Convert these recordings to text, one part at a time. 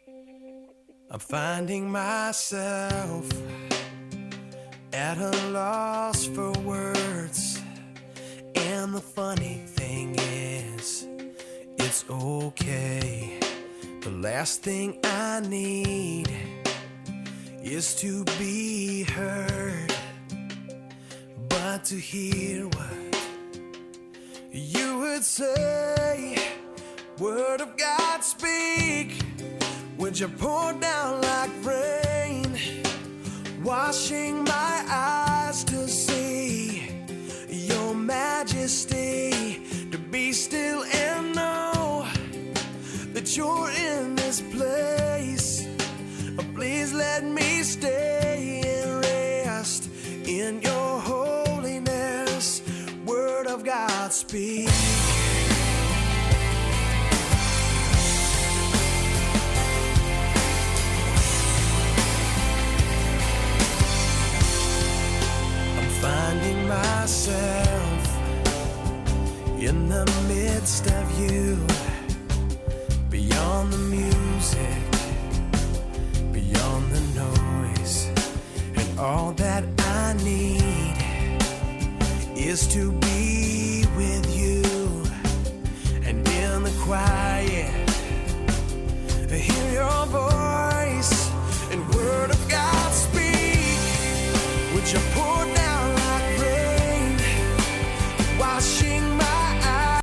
I'm finding myself at a loss for words. And the funny thing is, it's okay. The last thing I need is to be heard, but to hear what you would say. Word of God, speak. Would you pour down like rain, washing my eyes to see your majesty, to be still and know that you're in this place. Please let me stay and rest in your holiness. Word of God, speak. Finding myself in the midst of you, beyond the music, beyond the noise, and all that I need is to be with you, and in the quiet, hear your voice, and word of God speak. Would you pour down like rain, washing my eyes?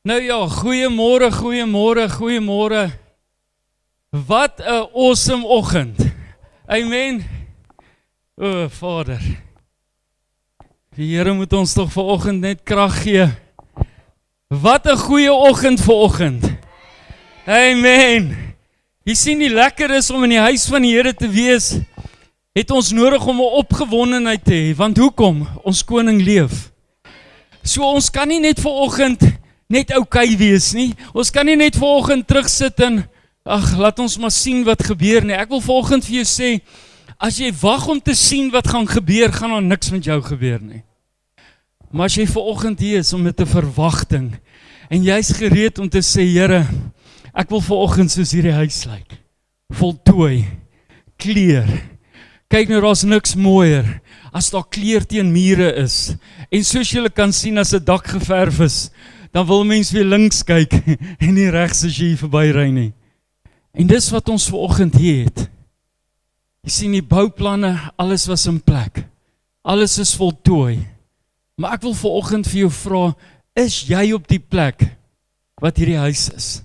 Nou ja, goeiemôre, goeiemôre, goeiemôre. Wat 'n awesome oggend. Amen. O Vader. Die Here moet ons tog vanoggend net krag gee. Wat 'n goeie oggend vanoggend. Amen. Jy sien die lekker is om in die huis van die Here te wees. Het ons nodig om 'n opgewondenheid te hê, want hoekom? Ons koning leef. So ons kan nie net vanoggend net okay wees nie. Ons kan nie net vanoggend terugsit en laat ons maar sien wat gebeur nie. Ek wil vanoggend vir jou sê, as jy wag om te sien wat gaan gebeur, gaan daar niks met jou gebeur nie. Maar as jy vanoggend hier is om met 'n verwagting en jy's gereed om te sê, Here, ek wil vanoggend soos hierdie huis lyk. Voltooi, kleur. Kyk nou, daar's niks mooier as daar kleur teen mure is. En soos julle kan sien, as 'n dak geverf is, dan wil mens weer links kyk en nie regs as jy verby ry nie. En dis wat ons vanoggend hier het. Jy sien die bouplanne, alles was in plek. Alles is voltooi. Maar ek wil vanoggend vir jou vra, is jy op die plek wat hierdie huis is?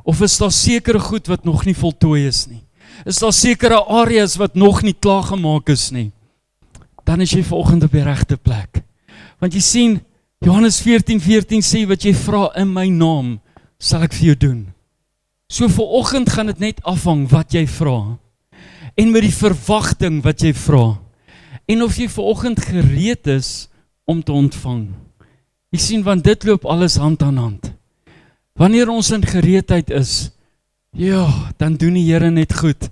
Of is daar sekere goed wat nog nie voltooi is nie? Is daar sekere areas wat nog nie klaargemaak is nie? Dan is jy vanoggend op die regte plek. Want jy sien, Johannes 14:14 sê, wat jy vra in my naam, sal ek vir jou doen. So vanoggend gaan dit net afhang wat jy vra. En met die verwagting wat jy vra. En of jy vanoggend gereed is om te ontvang. Jy sien, want dit loop alles hand aan hand. Wanneer ons in gereedheid is, ja, dan doen die Here net goed.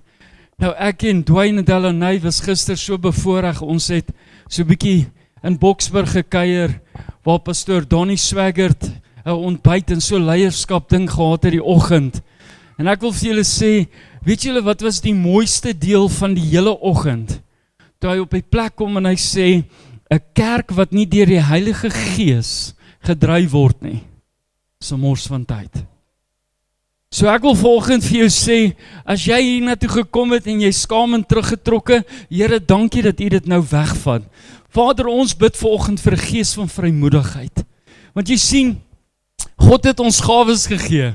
Nou ek en Dwayne en Delaney was gister so bevoorreg, ons het so 'n bietjie in Boksburg gekuier, waar pastoor Donnie Swaggart 'n ontbyt en so leierskap ding gehad het die oggend. En ek wil vir julle sê, weet julle wat was die mooiste deel van die hele oggend? Toe hy op die plek kom en hy sê, 'n kerk wat nie deur die Heilige Gees gedryf word nie, is 'n mors van tyd. So ek wil vanoggend vir jou sê, as jy hier na toe gekom het en jy skaam en teruggetrokke, Here, dankie dat U dit nou wegvat. Vader, ons bid vanoggend vir 'n gees van vrymoedigheid. Want jy sien, God het ons gawes gegee,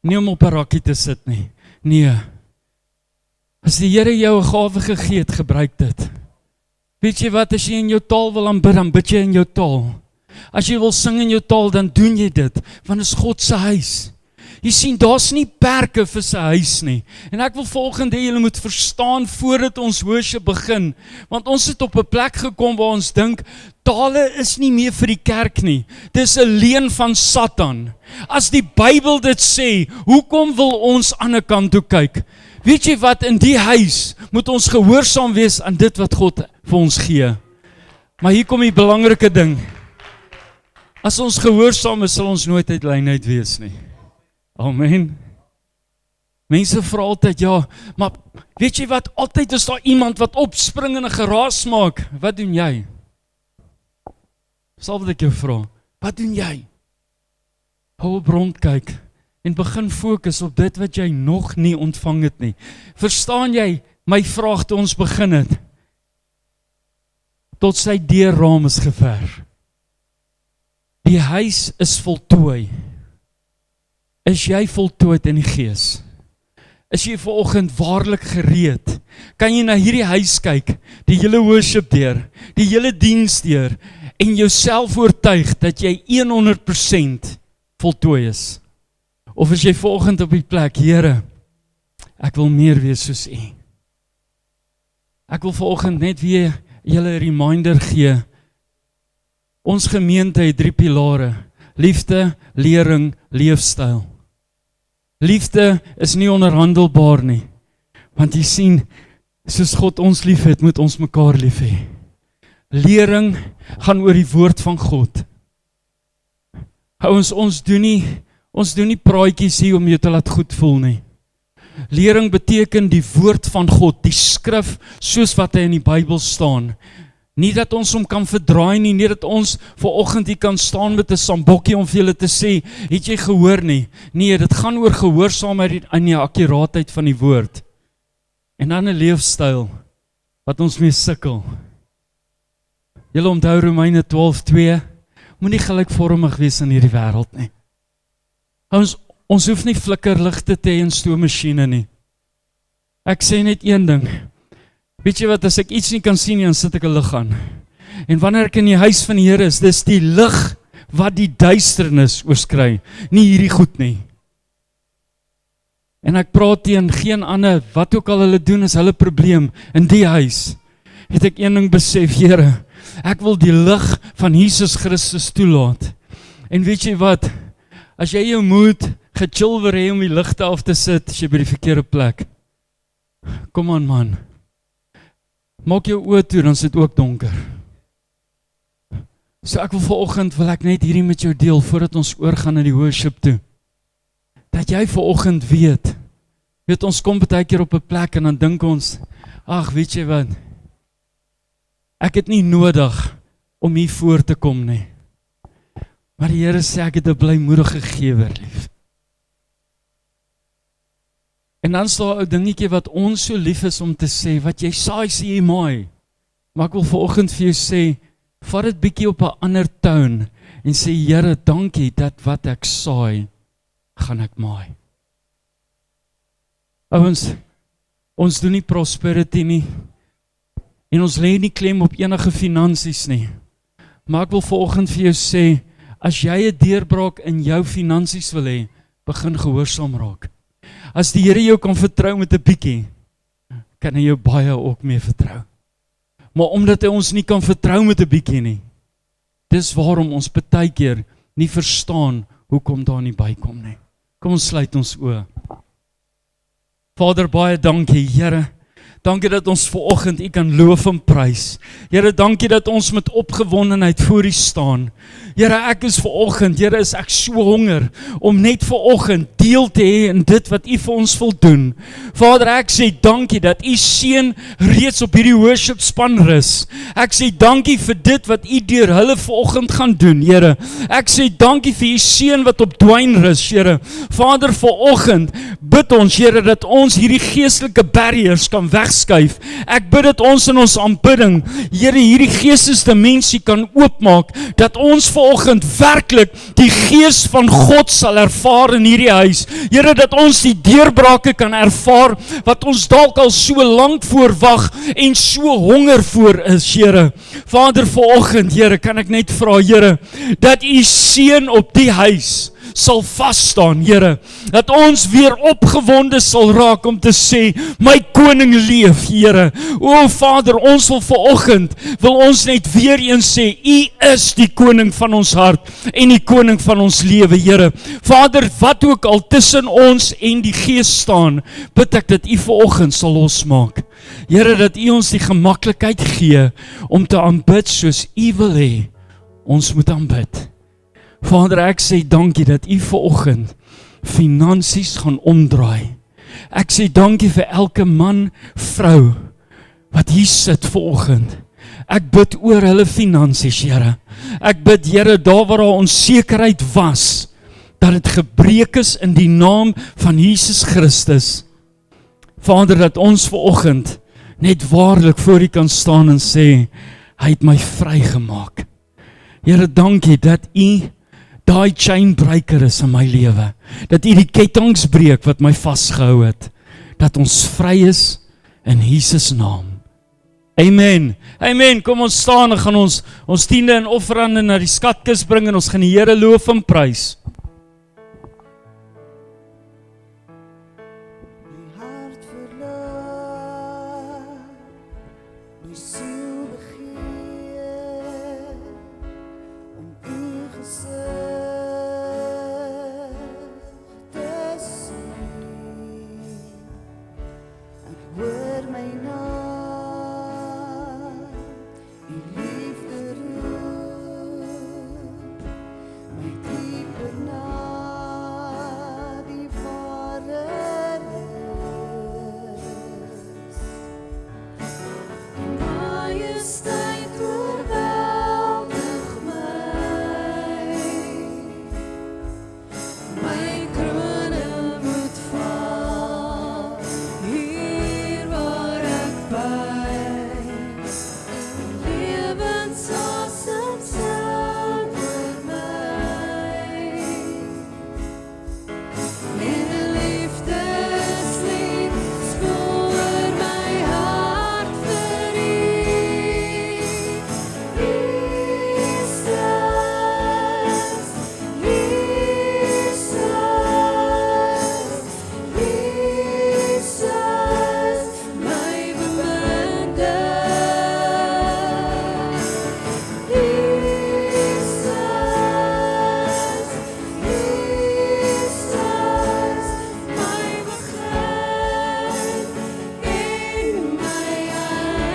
nie om op 'n rakkie te sit nie. Nee. As die Here jou 'n gawe gegee het, gebruik dit. Weet jy wat, as jy in jou taal wil aanbid, dan bid jy in jou taal. As jy wil sing in jou taal, dan doen jy dit, want dit is God se huis. Jy sien, daar's nie perke vir sy huis nie. En ek wil volgende hê julle moet verstaan voordat ons worship begin, want ons het op 'n plek gekom waar ons dink, tale is nie meer vir die kerk nie. Dis 'n leuen van Satan. As die Bybel dit sê, hoekom wil ons aan 'n kant toe kyk? Weet jy wat, in die huis moet ons gehoorsaam wees aan dit wat God vir ons gee. Maar hier kom die belangrike ding. As ons gehoorsaam is, sal ons nooit uit lyn uit wees nie. Amen. Mense vra altyd, ja, maar weet jy wat, altyd is daar iemand wat opspring en 'n geraas maak. Wat doen jy? Sal wat ek jou vra, wat doen jy? Hou op rondkyk en begin fokus op dit wat jy nog nie ontvang het nie. Verstaan jy my vraag toe ons begin het? Tot sy deurraam is geverf. Die huis is voltooi. Is jy voltooid in die gees? Is jy vanoggend waarlik gereed? Kan jy na hierdie huis kyk, die hele worship deur, die hele diens deur, en jouself oortuig dat jy 100% voltooi is? Of is jy vanoggend op die plek, Here, ek wil meer wees soos U. Ek wil vanoggend net weer julle 'n reminder gee. Ons gemeente het 3 pilare: liefde, lering, leefstyl. Liefde is nie onderhandelbaar nie, want jy sien, soos God ons lief het, moet ons mekaar lief hê. Lering gaan oor die woord van God. Ons doen nie praatjies hier om jou te laat goed voel nie. Lering beteken die woord van God, die skrif soos wat hy in die Bybel staan. Nie dat ons hom kan verdraai nie, nie dat ons vanoggend hier kan staan met 'n sambokkie om vir julle te sê, het jy gehoor nie? Nee, dit gaan oor gehoorsaamheid aan die akkuraatheid van die woord. En dan 'n leefstyl wat ons mee sukkel. Julle onthou Romeine 12:2, moenie gelykvormig wees in hierdie wêreld nie. Ons hoef nie flikkerligte te hê in stoommasjiene nie. Ek sê net een ding. Weet jy wat, as ek iets nie kan sien nie, dan sit ek 'n lig aan. En wanneer ek in die huis van die Here is, dis die lig wat die duisternis oorskry, nie hierdie goed nie. En ek praat teen geen ander, wat ook al hulle doen is hulle probleem. In die huis het ek een ding besef, Here, ek wil die lig van Jesus Christus toelaat. En weet jy wat, as jy jou moed gechill wil hê om die ligte af te sit, as jy by die verkeerde plek. Kom aan man. Maak jou oë toe, dan is dit ook donker. So ek wil vanoggend, wil ek net hierdie met jou deel, voordat ons oorgaan na die worship toe. Dat jy vanoggend weet, ons kom baie keer op 'n plek en dan dink ons, ag, weet jy wat, ek het nie nodig om hier voor te kom nie. Maar die Here sê, ek het 'n blymoedige gewer lief. En dan is daar 'n dingetjie wat ons so lief is om te sê, wat jy saai, sê jy maai. Maar ek wil vanoggend vir jou sê, vat dit bietjie op 'n ander toon en sê, Here, dankie dat wat ek saai, gaan ek maai. Ouens, ons doen nie prosperity nie, en ons lê nie klem op enige finansies nie. Maar ek wil vanoggend vir jou sê, as jy 'n deurbraak in jou finansies wil hê, begin gehoorsaam raak. As die Here jou kan vertrou met 'n bietjie, kan hy jou baie ook mee vertrou. Maar omdat hy ons nie kan vertrou met 'n bietjie nie, dis waarom ons baie keer nie verstaan hoekom daar nie bykom nie. Kom ons sluit ons oë. Vader, baie dankie, Here. Dankie dat ons vanoggend U kan loof en prys. Here, dankie dat ons met opgewondenheid voor U staan. Here, ek is vanoggend, Here, is ek so honger om net vanoggend deel te hê in dit wat U vir ons wil doen. Vader, ek sê dankie dat U seën reeds op hierdie worship span rus. Ek sê dankie vir dit wat U deur hulle vanoggend gaan doen, Here. Ek sê dankie vir U seën wat op Dwayne rus, Here. Vader, vanoggend bid ons, Here, dat ons hierdie geestelike barriers kan weg wegskuif. Ek bid dat ons in ons aanbidding, Here, hierdie geestesdimensie kan oopmaak, dat ons vanoggend werklik die gees van God sal ervaar in hierdie huis. Here, dat ons die deurbrake kan ervaar, wat ons dalk al so lank voorwag en so honger voor is, Here. Vader, vanoggend, Here, kan ek net vra, Here, dat U seën op die huis sal vasstaan, Here, dat ons weer opgewonde sal raak om te sê, my koning leef, Here. O Vader, ons wil vanoggend, wil ons net weer eens sê, U is die koning van ons hart en die koning van ons lewe, Here. Vader, wat ook al tussen ons en die Gees staan, bid ek dat U vanoggend sal losmaak. Here, dat U ons die gemaklikheid gee om te aanbid soos U wil hê ons moet aanbid. Vader, ek sê dankie dat U vanoggend finansies gaan omdraai. Ek sê dankie vir elke man, vrou, wat hier sit vanoggend. Ek bid oor hulle finansies, Here. Ek bid, Here, daar waar daar onsekerheid was, dat dit gebreek is in die naam van Jesus Christus. Vader, dat ons vanoggend net waarlik voor U kan staan en sê, hy het my vrygemaak. Here, dankie dat U daai chainbreaker is in my lewe, dat U die ketTINGs breek wat my vasgehou het, dat ons vry is in Jesus naam. Amen. Amen. Kom ons staan en gaan ons tiende en offerande na die skatkis bring en ons gaan die Here loof en prys. My hart verlang, my siel begeer om U gezicht te sien. Ek hoor my naam, U liefde roep, my dieper na die ware rus. Die majesteit oorweldig my, my krone moet val, hier waar ek bys, lewensasem sing oor my, en 'n liefdeslied spoor my hart vir U. Jesus, Jesus, my beminde. Jesus, my begin en my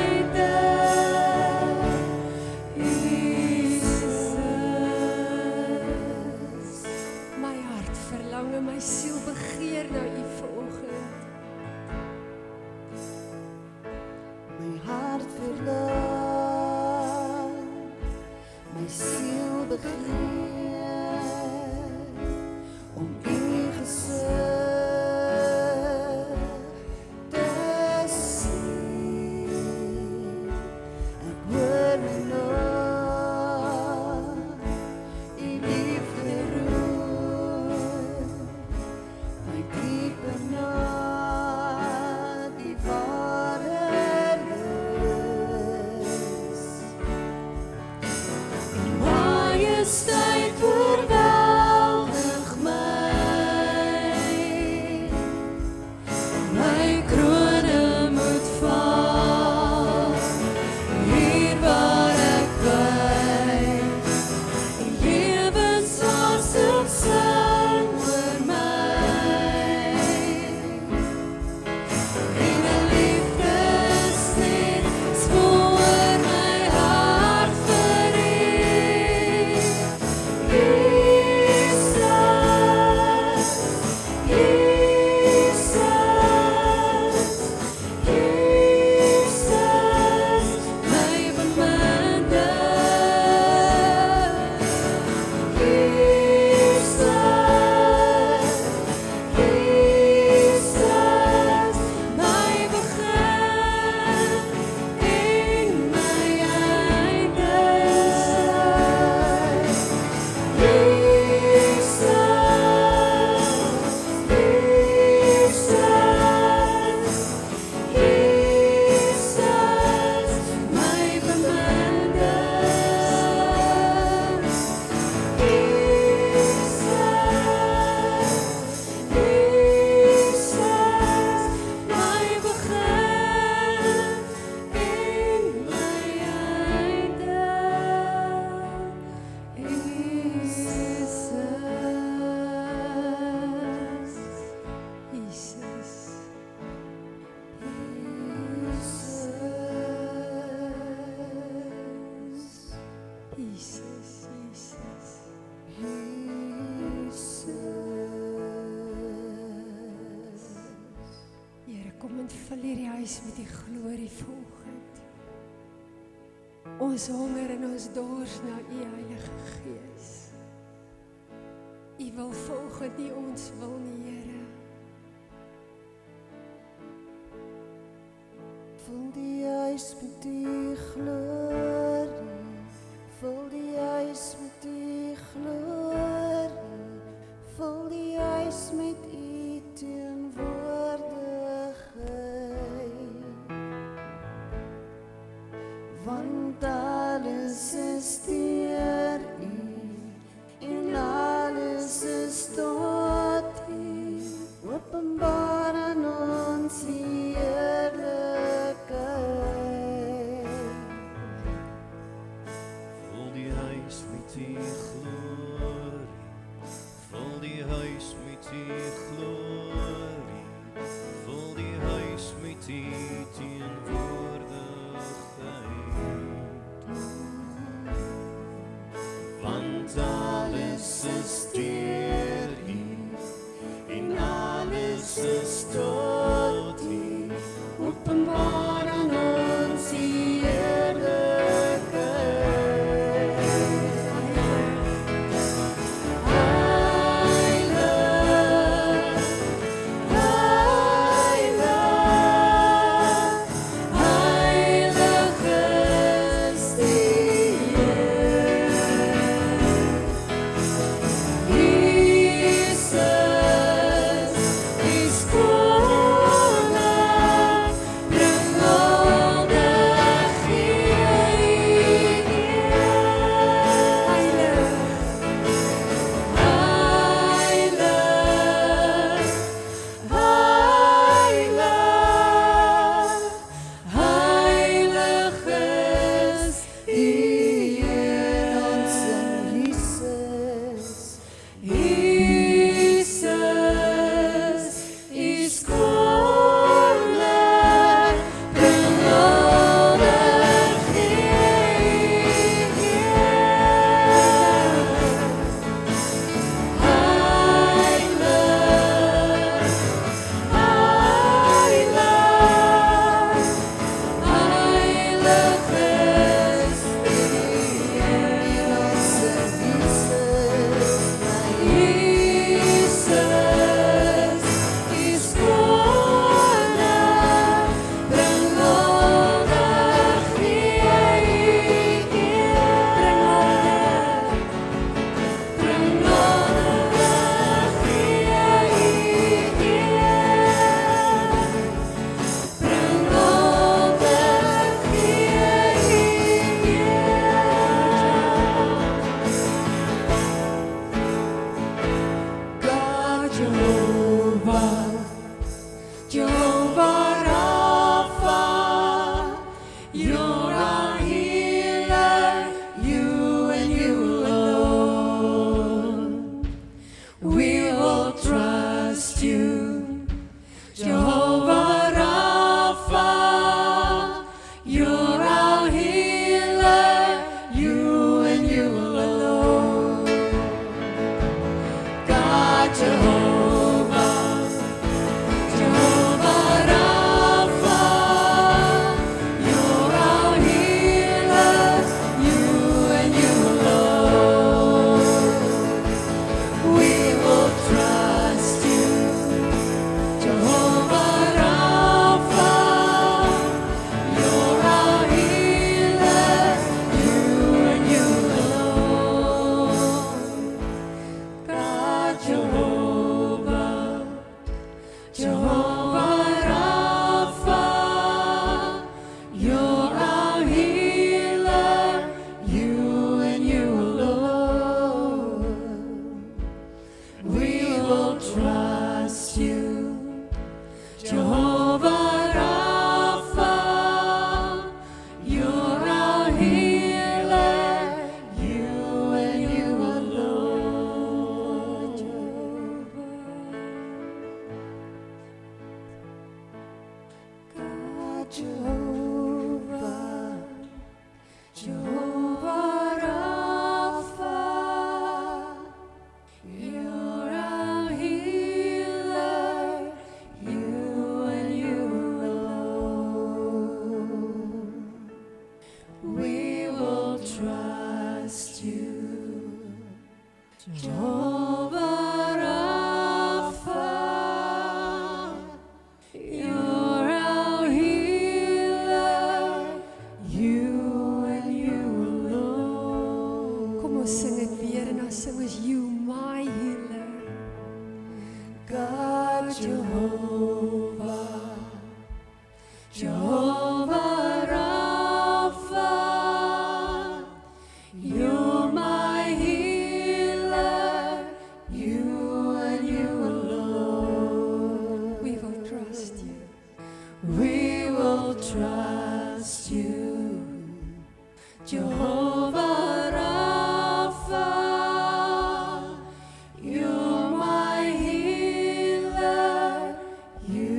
einde. Jesus. My hart verlang en my siel begeer na U vanoggend. My hart verlang, my siel begeer om U gezicht te sien. Ek hoor my naam, U liefde roep, my dieper na die ware rus. Majesteit Jesus, Jesus. Here, kom en vul hierdie huis met die glorie vanoggend. Ons honger en ons dors na U Heilige Gees. U wil vanoggend nie ons wil nie, Here. Vul die huis met die glorie, vul die huis met die glorie, vul die huis met U teenwoordigheid. Want alles is deur U en alles is tot U. Openbaar aan ons U heerlikheid. Vul die huis met die glorie, vul die huis met die glorie, vul die huis met die teenwoordigheid. Want alles is deur U en alles is tot U. Openbaar aan ons U heerlikheid. Jehovah Rapha, you're our healer, you and you alone. Kom ons sing dit weer en dan sing ons You my healer. God Jehovah, Jehovah Rapha, you're my healer, you and you alone. We will trust you. We will trust you, Jehovah Rapha, you're my healer, you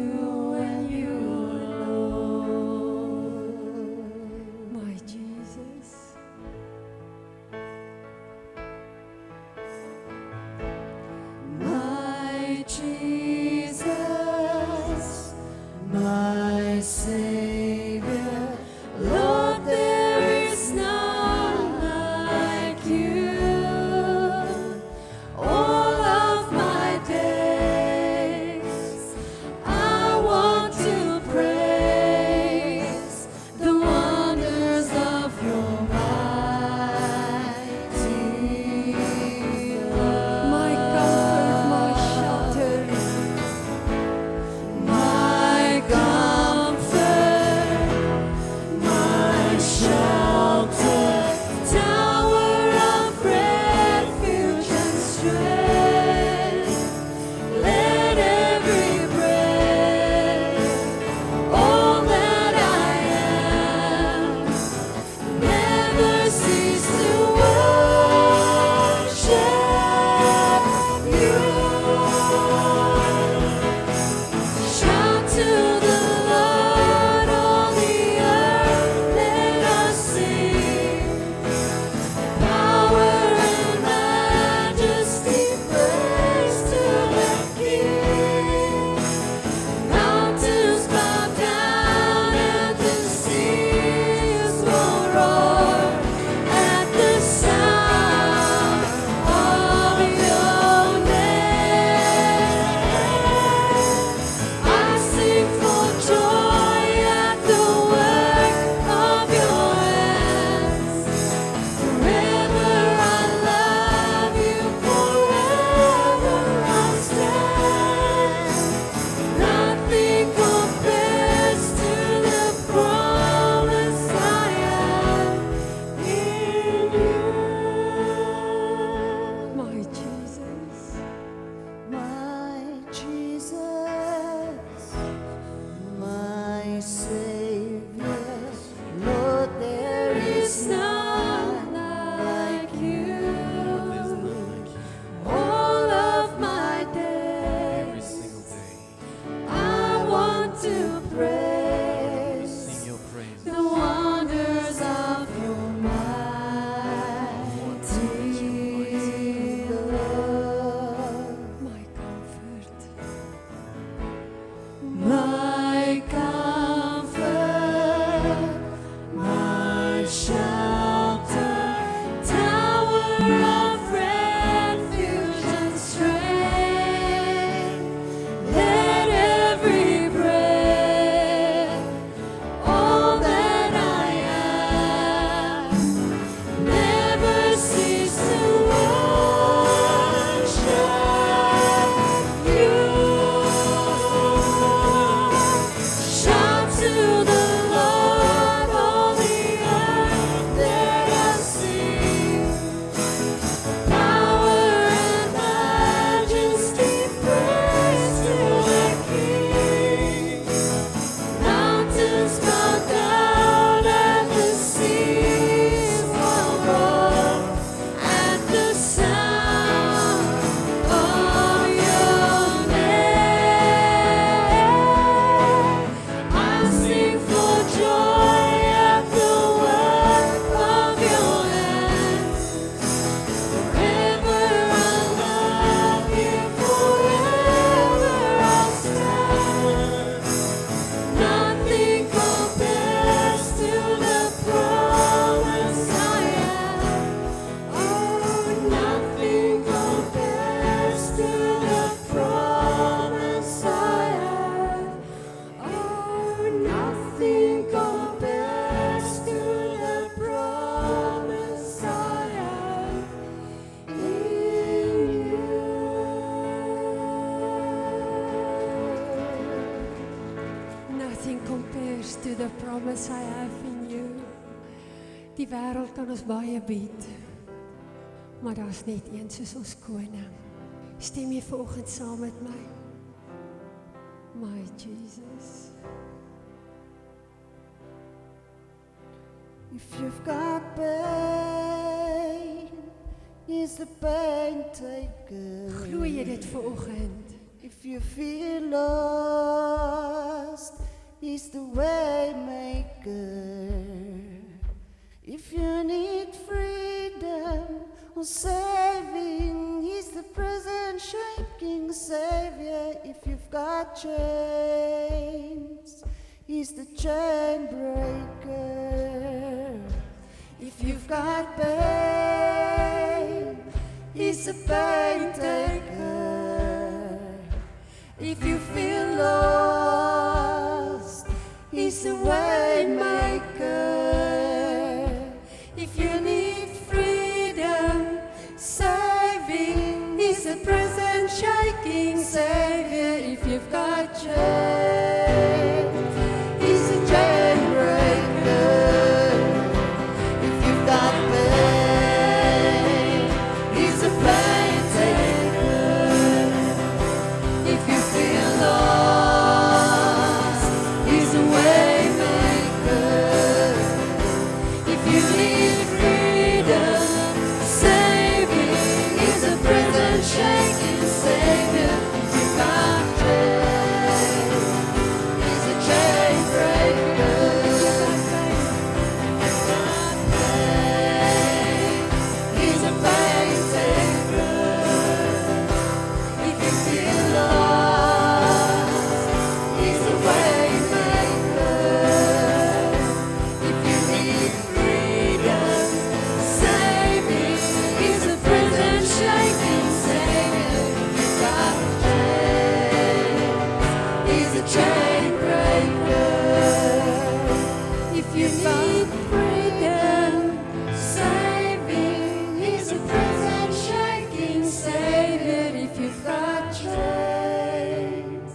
the promise I have in you. Die wêreld kan ons baie bied, maar daar's net een soos ons koning. Stem jy vanoggend saam met my? My Jesus. If you've got pain, He's the pain taker. Glo jy dit vanoggend? If you feel lost, He's the way maker. If you need freedom or saving, He's the prison shaking Savior. If you've got chains, He's the chain breaker. If you've got pain, He's the pain taker. If you feel lost, He's the way maker. If you need freedom, saving, He's the prison shaking Savior. If you've got chains, He's the chain breaker. If you've got pain, He's the pain taker. If you feel lost, He's the way maker. If you need freedom, saving, He's a prison shaking Savior. If you've got chains, He's a chain breaker. If you've got pain, He's a pain taker. If you feel lost, He's the way maker. If you need freedom, saving, He's a prison shaking Savior. If you've got chains, He's a chain breaker. If you need freedom, saving, He's a prison shaking Savior. If you've got chains,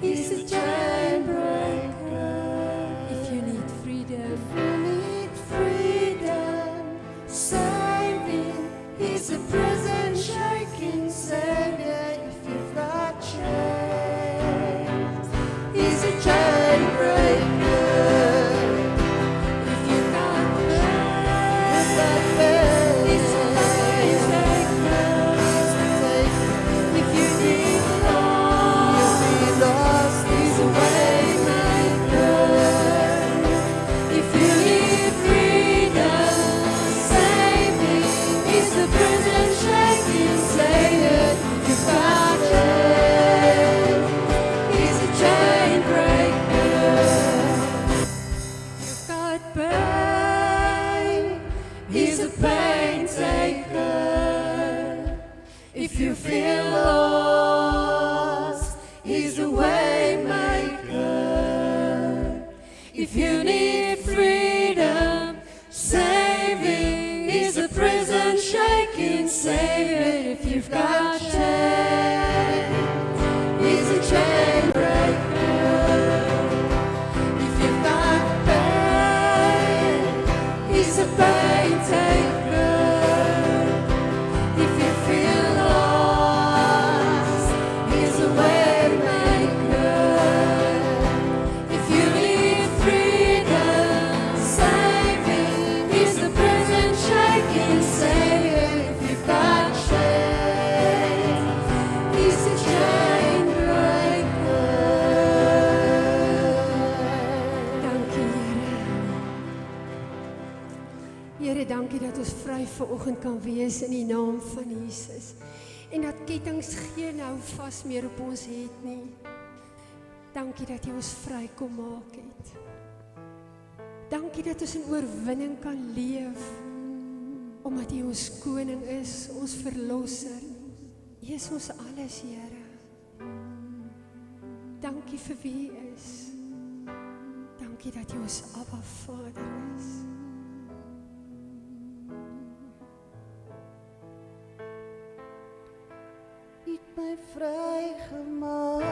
He's a chain breaker. If you need freedom, saving, He's a prison shaking Savior. If you've got chains, He's a chain breaker. If you've got pain, He's a pain taker. If you need lost, He's a way maker. If you need freedom, saving, He's the prison shaking Savior. If you've got chains, He's a chain breaker. You've got pain, He's a pain taker. If you feel lost, He's a way maker. If you need freedom, saving, He's a prison shaking Savior. If you've got chains, He's a chain breaker. If you've got pain, He's a pain taker. If you feel lost, He's a way maker. If you need freedom, saving, He's the prison shaking Savior. If you've got chains, He's a chain breaker. Dankie, Here. Here, dankie dat ons vry vanoggend kan wees in die naam van Jesus. En dat kettinge geen hou vas meer op ons het nie. Dankie dat jy ons vry kom maak het. Dankie dat ons in oorwinning kan leef, omdat jy ons koning is, ons verlosser. Jy is ons alles, Here. Dankie vir wie jy is. Dankie dat jy ons Abba Vader is. U het my vrygemaak.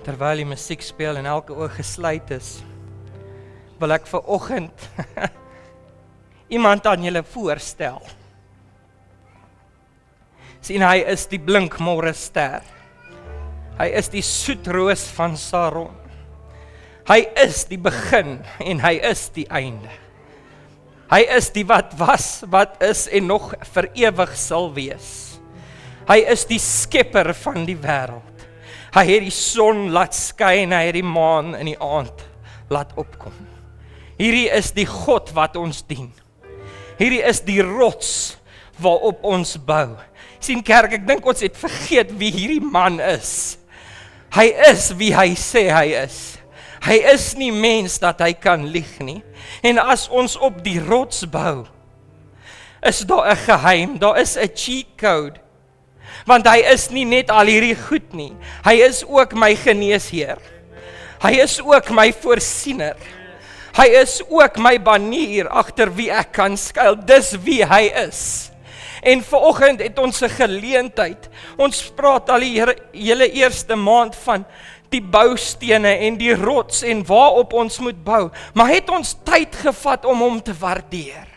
Terwyl die musiek speel en elke oog gesluit is, wil ek vanoggend iemand aan julle voorstel. Sien, hy is die blinkmôre ster. Hy is die soetroos van Saron. Hy is die begin en hy is die einde. Hy is die wat was, wat is en nog vir ewig sal wees. Hy is die skepper van die wêreld. Hy het die son laat skyn, hy het die maan in die aand laat opkom. Hierdie is die God wat ons dien. Hierdie is die rots waarop ons bou. Sien kerk, ek dink ons het vergeet wie hierdie man is. Hy is wie hy sê hy is. Hy is nie mens dat hy kan lieg nie. En as ons op die rots bou, is daar 'n geheim, daar is 'n cheat code. Want hy is nie net al hierdie goed nie. Hy is ook my geneesheer. Hy is ook my voorsiener. Hy is ook my banier agter wie ek kan skuil. Dis wie hy is. En vanoggend het ons 'n geleentheid. Ons praat al die hele eerste maand van die boustene en die rots en waarop ons moet bou. Maar het ons tyd gevat om hom te waardeer?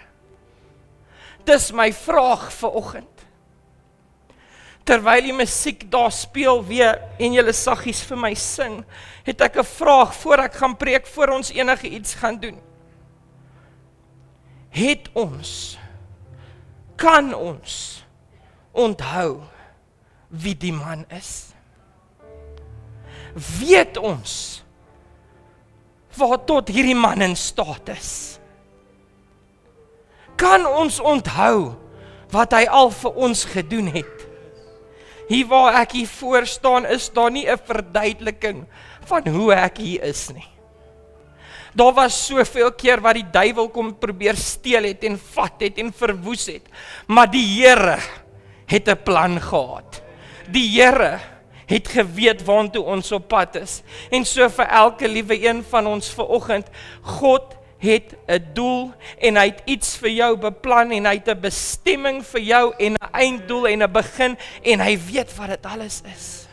Dis my vraag vanoggend. Terwyl die musiek daar speel weer en julle saggies vir my sing, het ek 'n vraag voor ek gaan preek, voor ons enige iets gaan doen. Kan ons onthou wie die man is? Weet ons wat tot hierdie man in staat is? Kan ons onthou wat hy al vir ons gedoen het? Hier waar ek hier voor staan, is daar nie 'n verduideliking van hoe ek hier is nie. Daar was soveel keer wat die duiwel kom probeer steel het en vat het en verwoes het. Maar die Here het 'n plan gehad. Die Here het geweet waartoe ons op pad is. En so vir elke liewe een van ons vanoggend, God het 'n doel en hy het iets vir jou beplan en hy het 'n bestemming vir jou en 'n einddoel en 'n begin en hy weet wat dit alles is.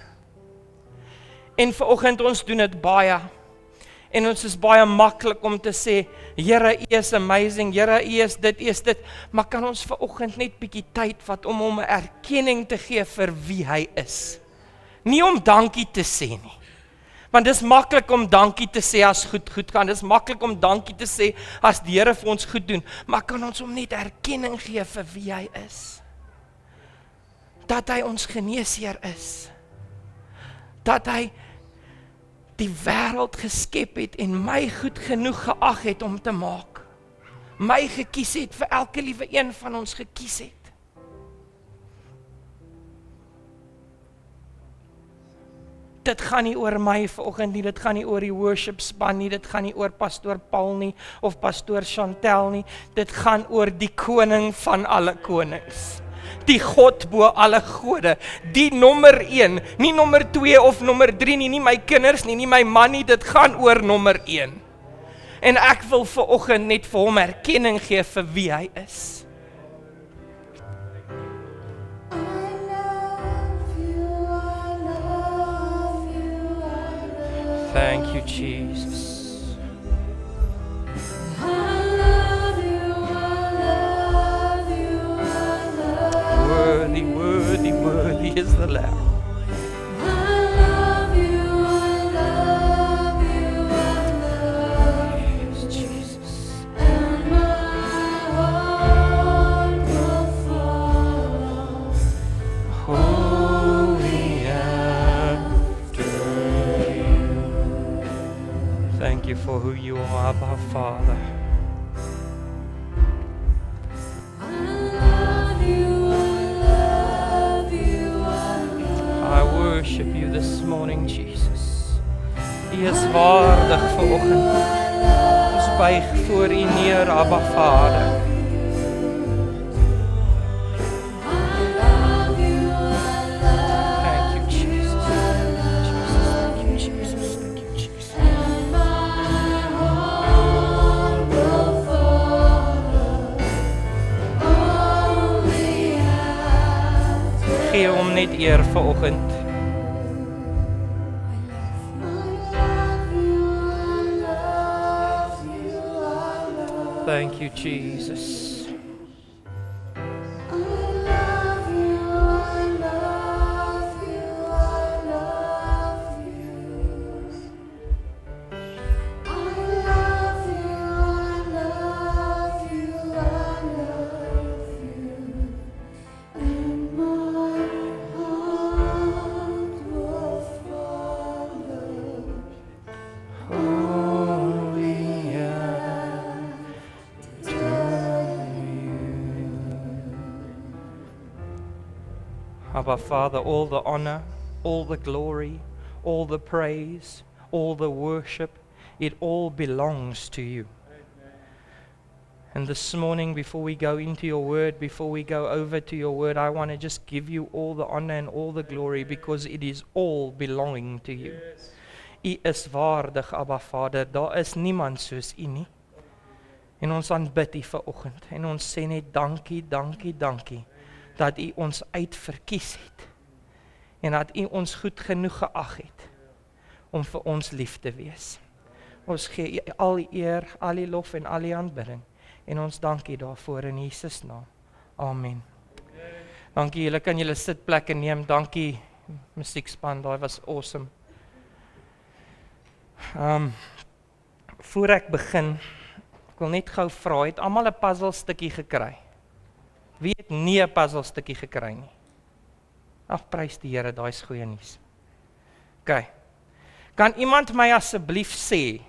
En vanoggend ons doen dit baie. En ons is baie maklik om te sê, Here, U is amazing, Here, U is dit, maar kan ons vanoggend net bietjie tyd vat om hom 'n erkenning te gee vir wie hy is? Nie om dankie te sê nie. Want dis maklik om dankie te sê as goed gaan. Dis maklik om dankie te sê as die Here vir ons goed doen. Maar kan ons hom net erkenning gee vir wie hy is? dat hy ons geneesheer is. Dat hy die wêreld geskep het en my goed genoeg geag het om te maak. My gekies het, vir elke liewe een van ons gekies het. Dit gaan nie oor my vanoggend nie, dit gaan nie oor die worship span nie, dit gaan nie oor pastoor Paul nie, of pastoor Chantel nie, dit gaan oor die koning van alle konings. Die God bo alle gode, die nommer 1, nie nommer 2 of nommer 3 nie my kinders nie my man nie, dit gaan oor nommer 1. En ek wil vanoggend net vir hom erkenning gee vir wie hy is. Thank you, Jesus. Worthy, worthy, worthy is the Lamb. Yes, Jesus. Holy after you. Thank you for who you are, Abba Father. I worship you this morning, Jesus. U is waardig vanoggend. Ons buig voor u neer, Abba Vader. Thank you, Jesus. Thank you, Jesus. Thank you, Jesus. Gee hom net eer vanoggend. Thank you, Jesus. Abba Father, all the honor, all the glory, all the praise, all the worship, it all belongs to you. And this morning, before we go into your word, before we go over to your word, I want to just give you all the honor and all the glory because it is all belonging to you. U is waardig, Abba Vader, daar is niemand soos u nie. En ons aanbid u vanoggend en ons sê net dankie, dankie, dankie dat u ons uitverkies het en dat u ons goed genoeg geag het om vir ons lief te wees. Ons gee u al die eer, al die lof en al die aanbidding en ons dankie daarvoor in Jesus naam. Amen. Dankie, julle kan julle sitplekke neem. Dankie musiekspan, daai was awesome. Voor ek begin, ek wil net gou vra, het almal 'n puzzle stukkie gekry? Wie het nie 'n puzzle stukkie gekry nie? Ag, prys die Here, daai is goeie nuus. OK. Kan iemand my asseblief sê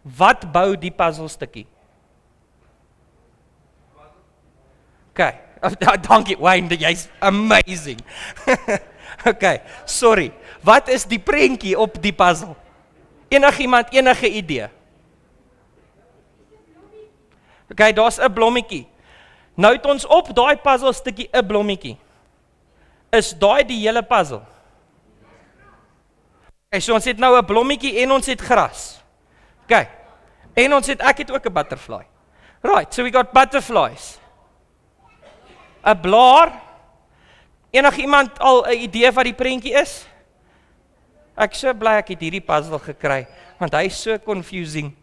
wat bou die puzzle stukkie? OK. Dankie Wayne, jy's amazing. OK, sorry. Wat is die prentjie op die puzzle? Enigiemand enige idee? OK, daar's 'n blommetjie. Nou het ons op daai puzzle stukkie 'n blommetjie. Is daai die hele puzzle? Okay, so ons het nou 'n blommetjie en ons het gras. OK. En ek het ook 'n butterfly. Right, so we got butterflies. 'n Blaar. Enigiemand al 'n idee wat die prentjie is? Ek so bly ek het hierdie puzzle gekry, want hy is so confusing.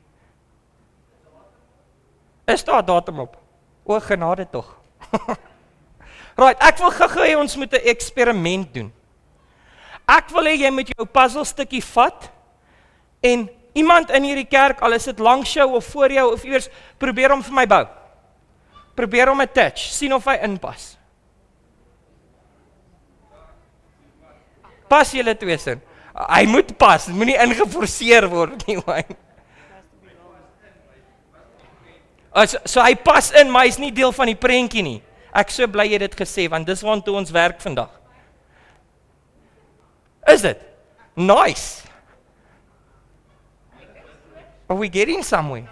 Is daar 'n datum op? O, genade tog. Right, ek wil gou hê ons moet 'n eksperiment doen. Ek wil hê jy moet jou puzzle stukkie vat en iemand in hierdie kerk, al is dit langs jou of voor jou of iewers, probeer hom vir my bou. Probeer hom attach, sien of hy inpas. Pas julle twee sin. Hy moet pas, dit moenie ingeforceer word nie, Wayne. So hy pas in, maar hy's nie deel van die prentjie nie. Ek so bly jy dit gesê, want dis waartoe ons werk vandag. Is dit? Nice. Are we getting somewhere?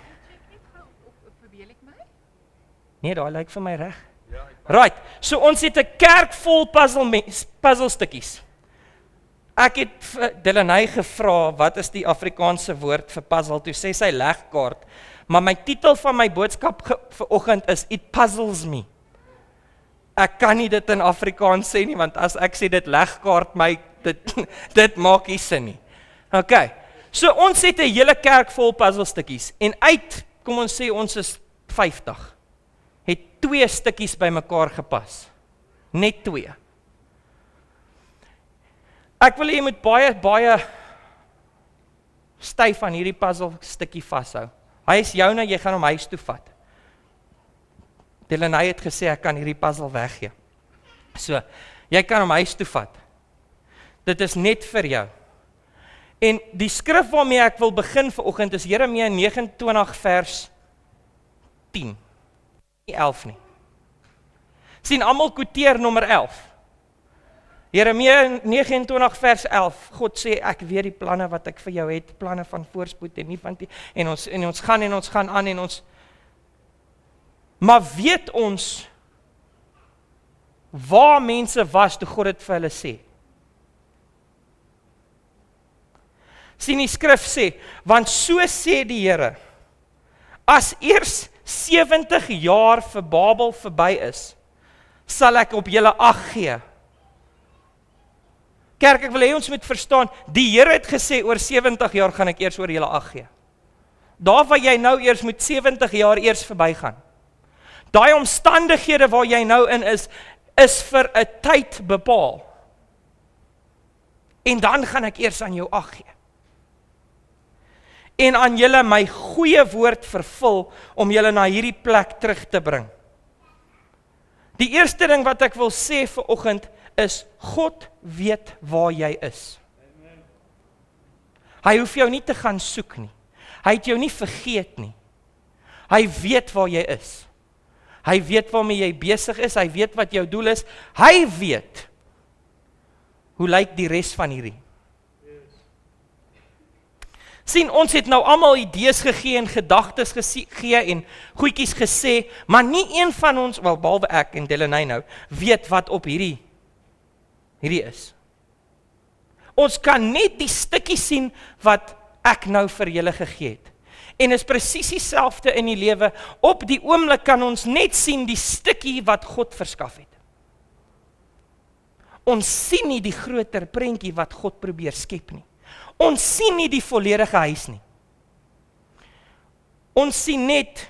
Nee, daai lyk vir my reg. Right, so ons het 'n kerk vol puzzelstukkies. Ek het vir Delaney gevra, wat is die Afrikaanse woord vir puzzle? Toe sê sy legkaart. Maar my titel van my boodskap vanoggend is It Puzzles Me. Ek kan nie dit in Afrikaans sê nie, want as ek sê dit legkaart my, dit maak nie sin nie. Okay, so ons het 'n hele kerk vol puzzelstukkies, en uit, kom ons sê ons is 50, het 2 stukkies by mekaar gepas. Net 2. Ek wil jy moet baie styf aan hierdie puzzelstukkie vashou. Hy is joune, jy gaan hom huis toe vat. Delaney het gesê, ek kan hierdie puzzle weggee. So, jy kan hom huis toe vat. Dit is net vir jou. En die skrif waarmee ek wil begin vanoggend is Jeremia 29 vers 10. Nie 11 nie. Sien, almal quoteer nommer 11. Jeremia 29 vers 11, God sê, ek weet die planne wat ek vir jou het, planne van voorspoed en nie van die, en ons gaan aan, en ons, maar weet ons, waar mense was, toe God het vir hulle sê? Sien, die skrif sê, want so sê die Here, as eers 70 jaar vir Babel verby is, sal ek op julle ag gee. Kerk, ek wil hê ons moet verstaan, die Here het gesê, oor 70 jaar gaan ek eers oor julle ag gee. Daar waar jy nou eers moet 70 jaar eers verby gaan. Daai omstandighede waar jy nou in is vir 'n tyd bepaal. En dan gaan ek eers aan jou ag gee. En aan julle my goeie woord vervul, om julle na hierdie plek terug te bring. Die eerste ding wat ek wil sê vanoggend, is, God weet waar jy is. Hy hoef jou nie te gaan soek nie. Hy het jou nie vergeet nie. Hy weet waar jy is. Hy weet waarmee jy besig is, hy weet wat jou doel is. Hy weet, hoe lyk die res van hierdie. Sien, ons het nou almal idees gegee en gedagtes gegee en goedjies gesê, maar nie een van ons, wel behalwe ek en Delaney nou, weet wat op hierdie is. Ons kan net die stukkie sien wat ek nou vir julle gegee het. En is presies dieselfde in die lewe. Op die oomblik kan ons net sien die stukkie wat God verskaf het. Ons sien nie die groter prentjie wat God probeer skep nie. Ons sien nie die volledige huis nie. Ons sien net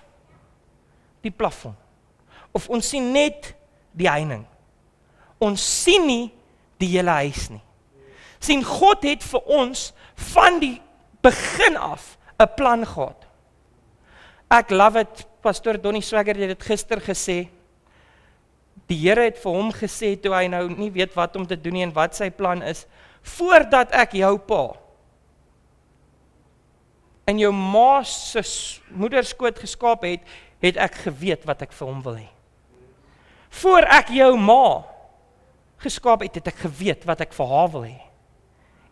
die plafon. Of ons sien net die heining. Ons sien nie die hele huis nie. Sien, God het vir ons van die begin af 'n plan gehad. Ek love it, Pastor Donnie Swagger het dit gister gesê. Die Here het vir hom gesê, toe hy nou nie weet wat om te doen nie en wat sy plan is, voordat ek jou pa in jou ma se moederskoot geskaap het, het ek geweet wat ek vir hom wil hê. Voor ek jou ma geskaap het, het ek geweet wat ek vir haar wil hê.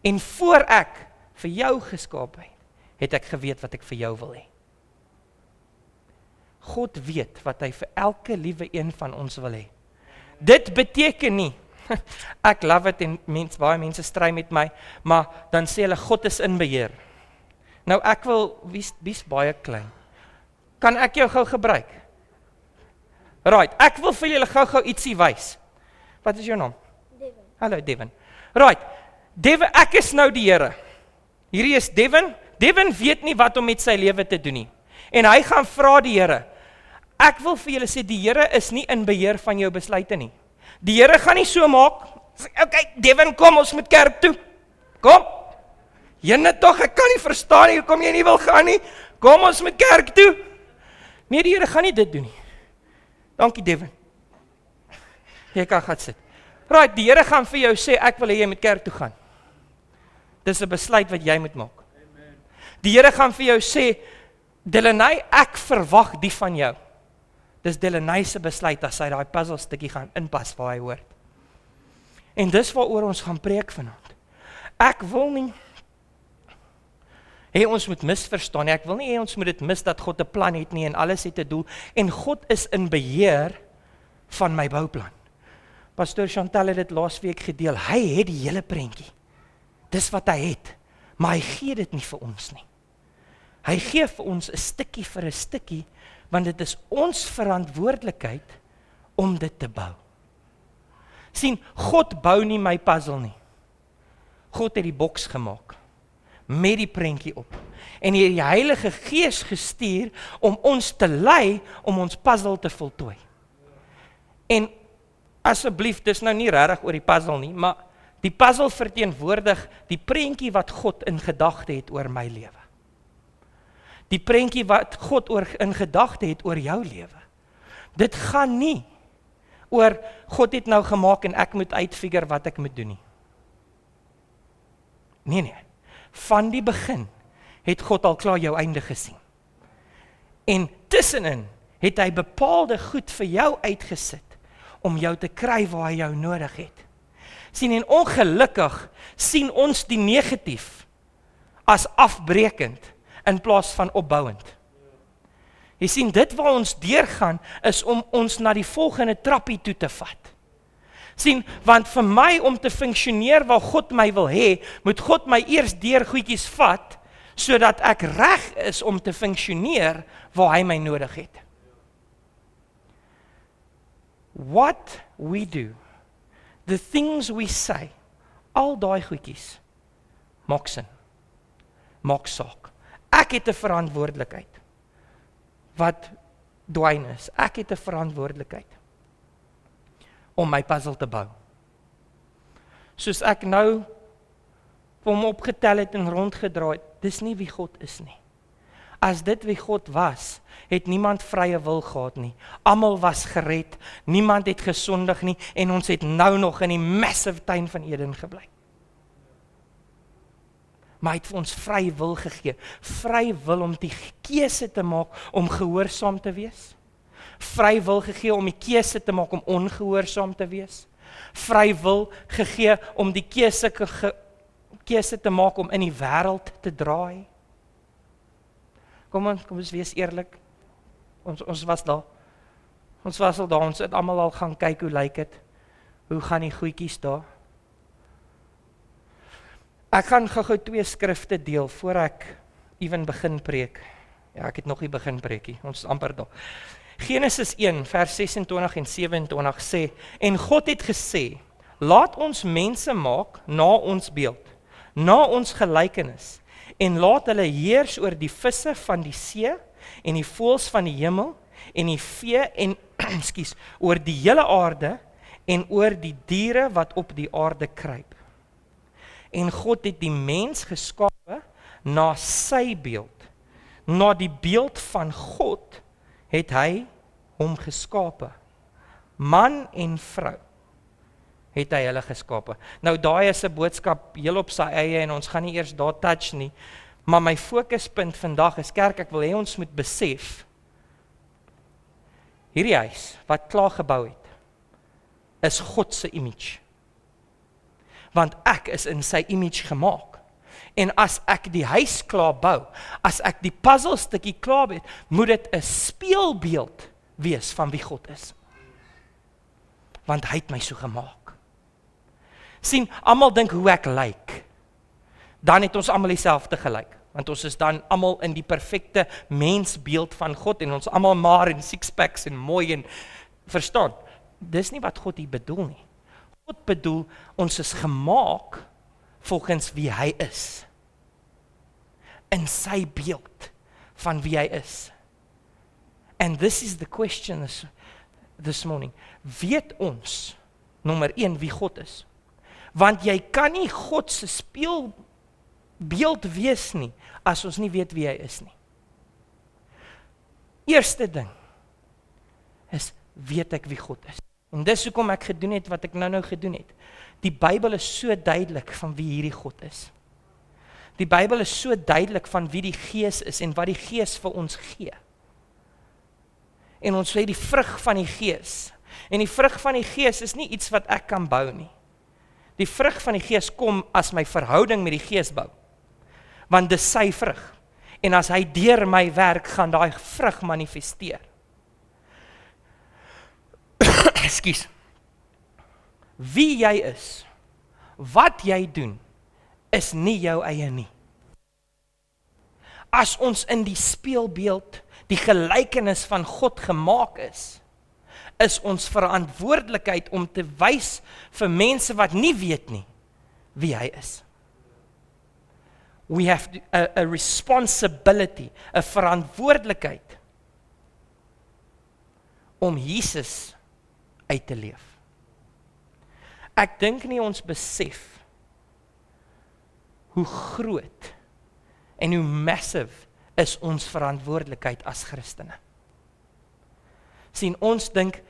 En voor ek vir jou geskaap het, het ek geweet wat ek vir jou wil hê. God weet wat hy vir elke liewe een van ons wil hê. Dit beteken nie, ek love it en baie mense stry met my, maar dan sê hulle, God is in beheer. Nou ek wil, wie's baie klein, kan ek jou gou gebruik? Right, ek wil vir julle gou ietsie wys. Wat is jou naam? Devin. Hallo Devin. Right, Devin, ek is nou die Here. Hierdie is Devin. Devin weet nie wat om met sy lewe te doen nie. En hy gaan vra die Here. Ek wil vir julle sê, die Here is nie in beheer van jou besluite nie. Die Here gaan nie so maak, okay, Devin, kom, ons moet kerk toe. Kom. Jene tog, ek kan nie verstaan nie, hoekom jy nie wil gaan nie. Kom, ons moet kerk toe. Nee, die Here gaan nie dit doen nie. Dankie, Devin. Jy kan gaan sit. Right, die Here gaan vir jou sê, ek wil hê jy moet kerk toe gaan. Dis 'n besluit wat jy moet maak. Die Here gaan vir jou sê, Delaney, ek verwag die van jou. Dis Delaney se besluit as hy daai puzzle stukkie gaan inpas waar hy hoort. En dis waaroor ons gaan preek vanaand. Ek wil nie hê ons moet misverstaan nie. Ek wil nie hê ons moet dit mis dat God 'n plan het nie en alles het 'n doel en God is in beheer van my bouplan. Pastor Chantal het dit laasweek gedeel. Hy het die hele prentjie. Dis wat hy het, maar hy gee dit nie vir ons nie. Hy gee vir ons 'n stukkie vir 'n stukkie, want dit is ons verantwoordelikheid om dit te bou. Sien, God bou nie my puzzle nie. God het die boks gemaak met die prentjie op. En hy het die Heilige Gees gestuur om ons te lei om ons puzzle te voltooi. En asseblief, dis nou nie regtig oor die puzzle nie, maar die puzzle verteenwoordig die prentjie wat God in gedagte het oor my lewe. Die prentjie wat God in gedagte het oor jou lewe. Dit gaan nie oor God het nou gemaak en ek moet uitfigure wat ek moet doen nie. Nee. Van die begin het God al klaar jou einde gesien. En tussenin het hy bepaalde goed vir jou uitgesit om jou te kry waar hy jou nodig het. Sien, en ongelukkig sien ons die negatief as afbrekend in plaas van opbouend. Jy sien, dit waar ons deurgaan is om ons na die volgende trappie toe te vat. Sien, want vir my om te funksioneer waar God my wil hê, moet God my eers deur goedjies vat, sodat ek reg is om te funksioneer waar hy my nodig het. What we do, the things we say, al daai goedjies, maak sin, maak saak. Ek het 'n verantwoordelikheid, wat Dwayne is, ek het 'n verantwoordelikheid, om my puzzle te bou. Soos ek nou hom opgetel het en rondgedraai het, dis nie wie God is nie. As dit wie God was, het niemand vrye wil gehad nie. Almal was gered, niemand het gesondig nie, en ons het nou nog in die massive tuin van Eden gebly. Maar hy het vir ons vry wil gegee, vry wil om die keuse te maak om gehoorsaam te wees, vry wil gegee om die keuse te maak om ongehoorsaam te wees, vry wil gegee om die keuse te maak om in die wêreld te draai. Kom ons wees eerlik, ons was daar, ons het almal al gaan kyk hoe lyk dit, hoe gaan die goedjies daar. Ek gaan gou 2 skrifte deel, voor ek even begin preek. Ja, ek het nog nie begin preekie, ons is amper daar. Genesis 1, vers 26 en 27 sê, en God het gesê, laat ons mense maak na ons beeld, na ons gelykenis, en laat hulle heers oor die visse van die see, en die voëls van die hemel, en die vee, en, oor die hele aarde, en oor die diere wat op die aarde kruip. En God het die mens geskape na sy beeld. Na die beeld van God het hy hom geskape. Man en vrou het hy hulle geskape. Nou daai is 'n boodskap heel op sy eie en ons gaan nie eers daar touch nie. Maar my fokuspunt vandag is kerk, ek wil hê ons moet besef, hierdie huis wat klaar gebou het, is God se image. Want ek is in sy image gemaak. En as ek die huis klaar bou, as ek die puzzle stukkie klaar het, moet dit 'n speelbeeld wees van wie God is. Want hy het my so gemaak. Sien, almal dink hoe ek lyk. Dan het ons almal dieselfde gelyk. Want ons is dan almal in die perfekte mensbeeld van God en ons almal maar in sixpacks en mooi en verstaan. Dis nie wat God hier bedoel nie. God bedoel, ons is gemaak volgens wie hy is. In sy beeld van wie hy is. And this is the question this morning. Weet ons, nommer 1, wie God is? Want jy kan nie God se speelbeeld wees nie, as ons nie weet wie hy is nie. Eerste ding is, weet ek wie God is? En dis hoekom ek gedoen het wat ek nou gedoen het. Die Bybel is so duidelik van wie hierdie God is. Die Bybel is so duidelik van wie die Gees is en wat die Gees vir ons gee. En ons sê die vrug van die Gees. En die vrug van die Gees is nie iets wat ek kan bou nie. Die vrug van die Gees kom as my verhouding met die Gees bou. Want dis sy vrug. En as hy deur my werk, gaan daai vrug manifesteer. Ekskuus. Wie jy is, wat jy doen, is nie jou eie nie. As ons in die speelbeeld, die gelykenis van God gemaak is ons verantwoordelikheid om te wys vir mense wat nie weet nie, wie hy is. We have a responsibility, 'n verantwoordelikheid om Jesus uit te leef. Ek dink nie ons besef hoe groot en hoe massive is ons verantwoordelikheid as Christene. Sien, ons dink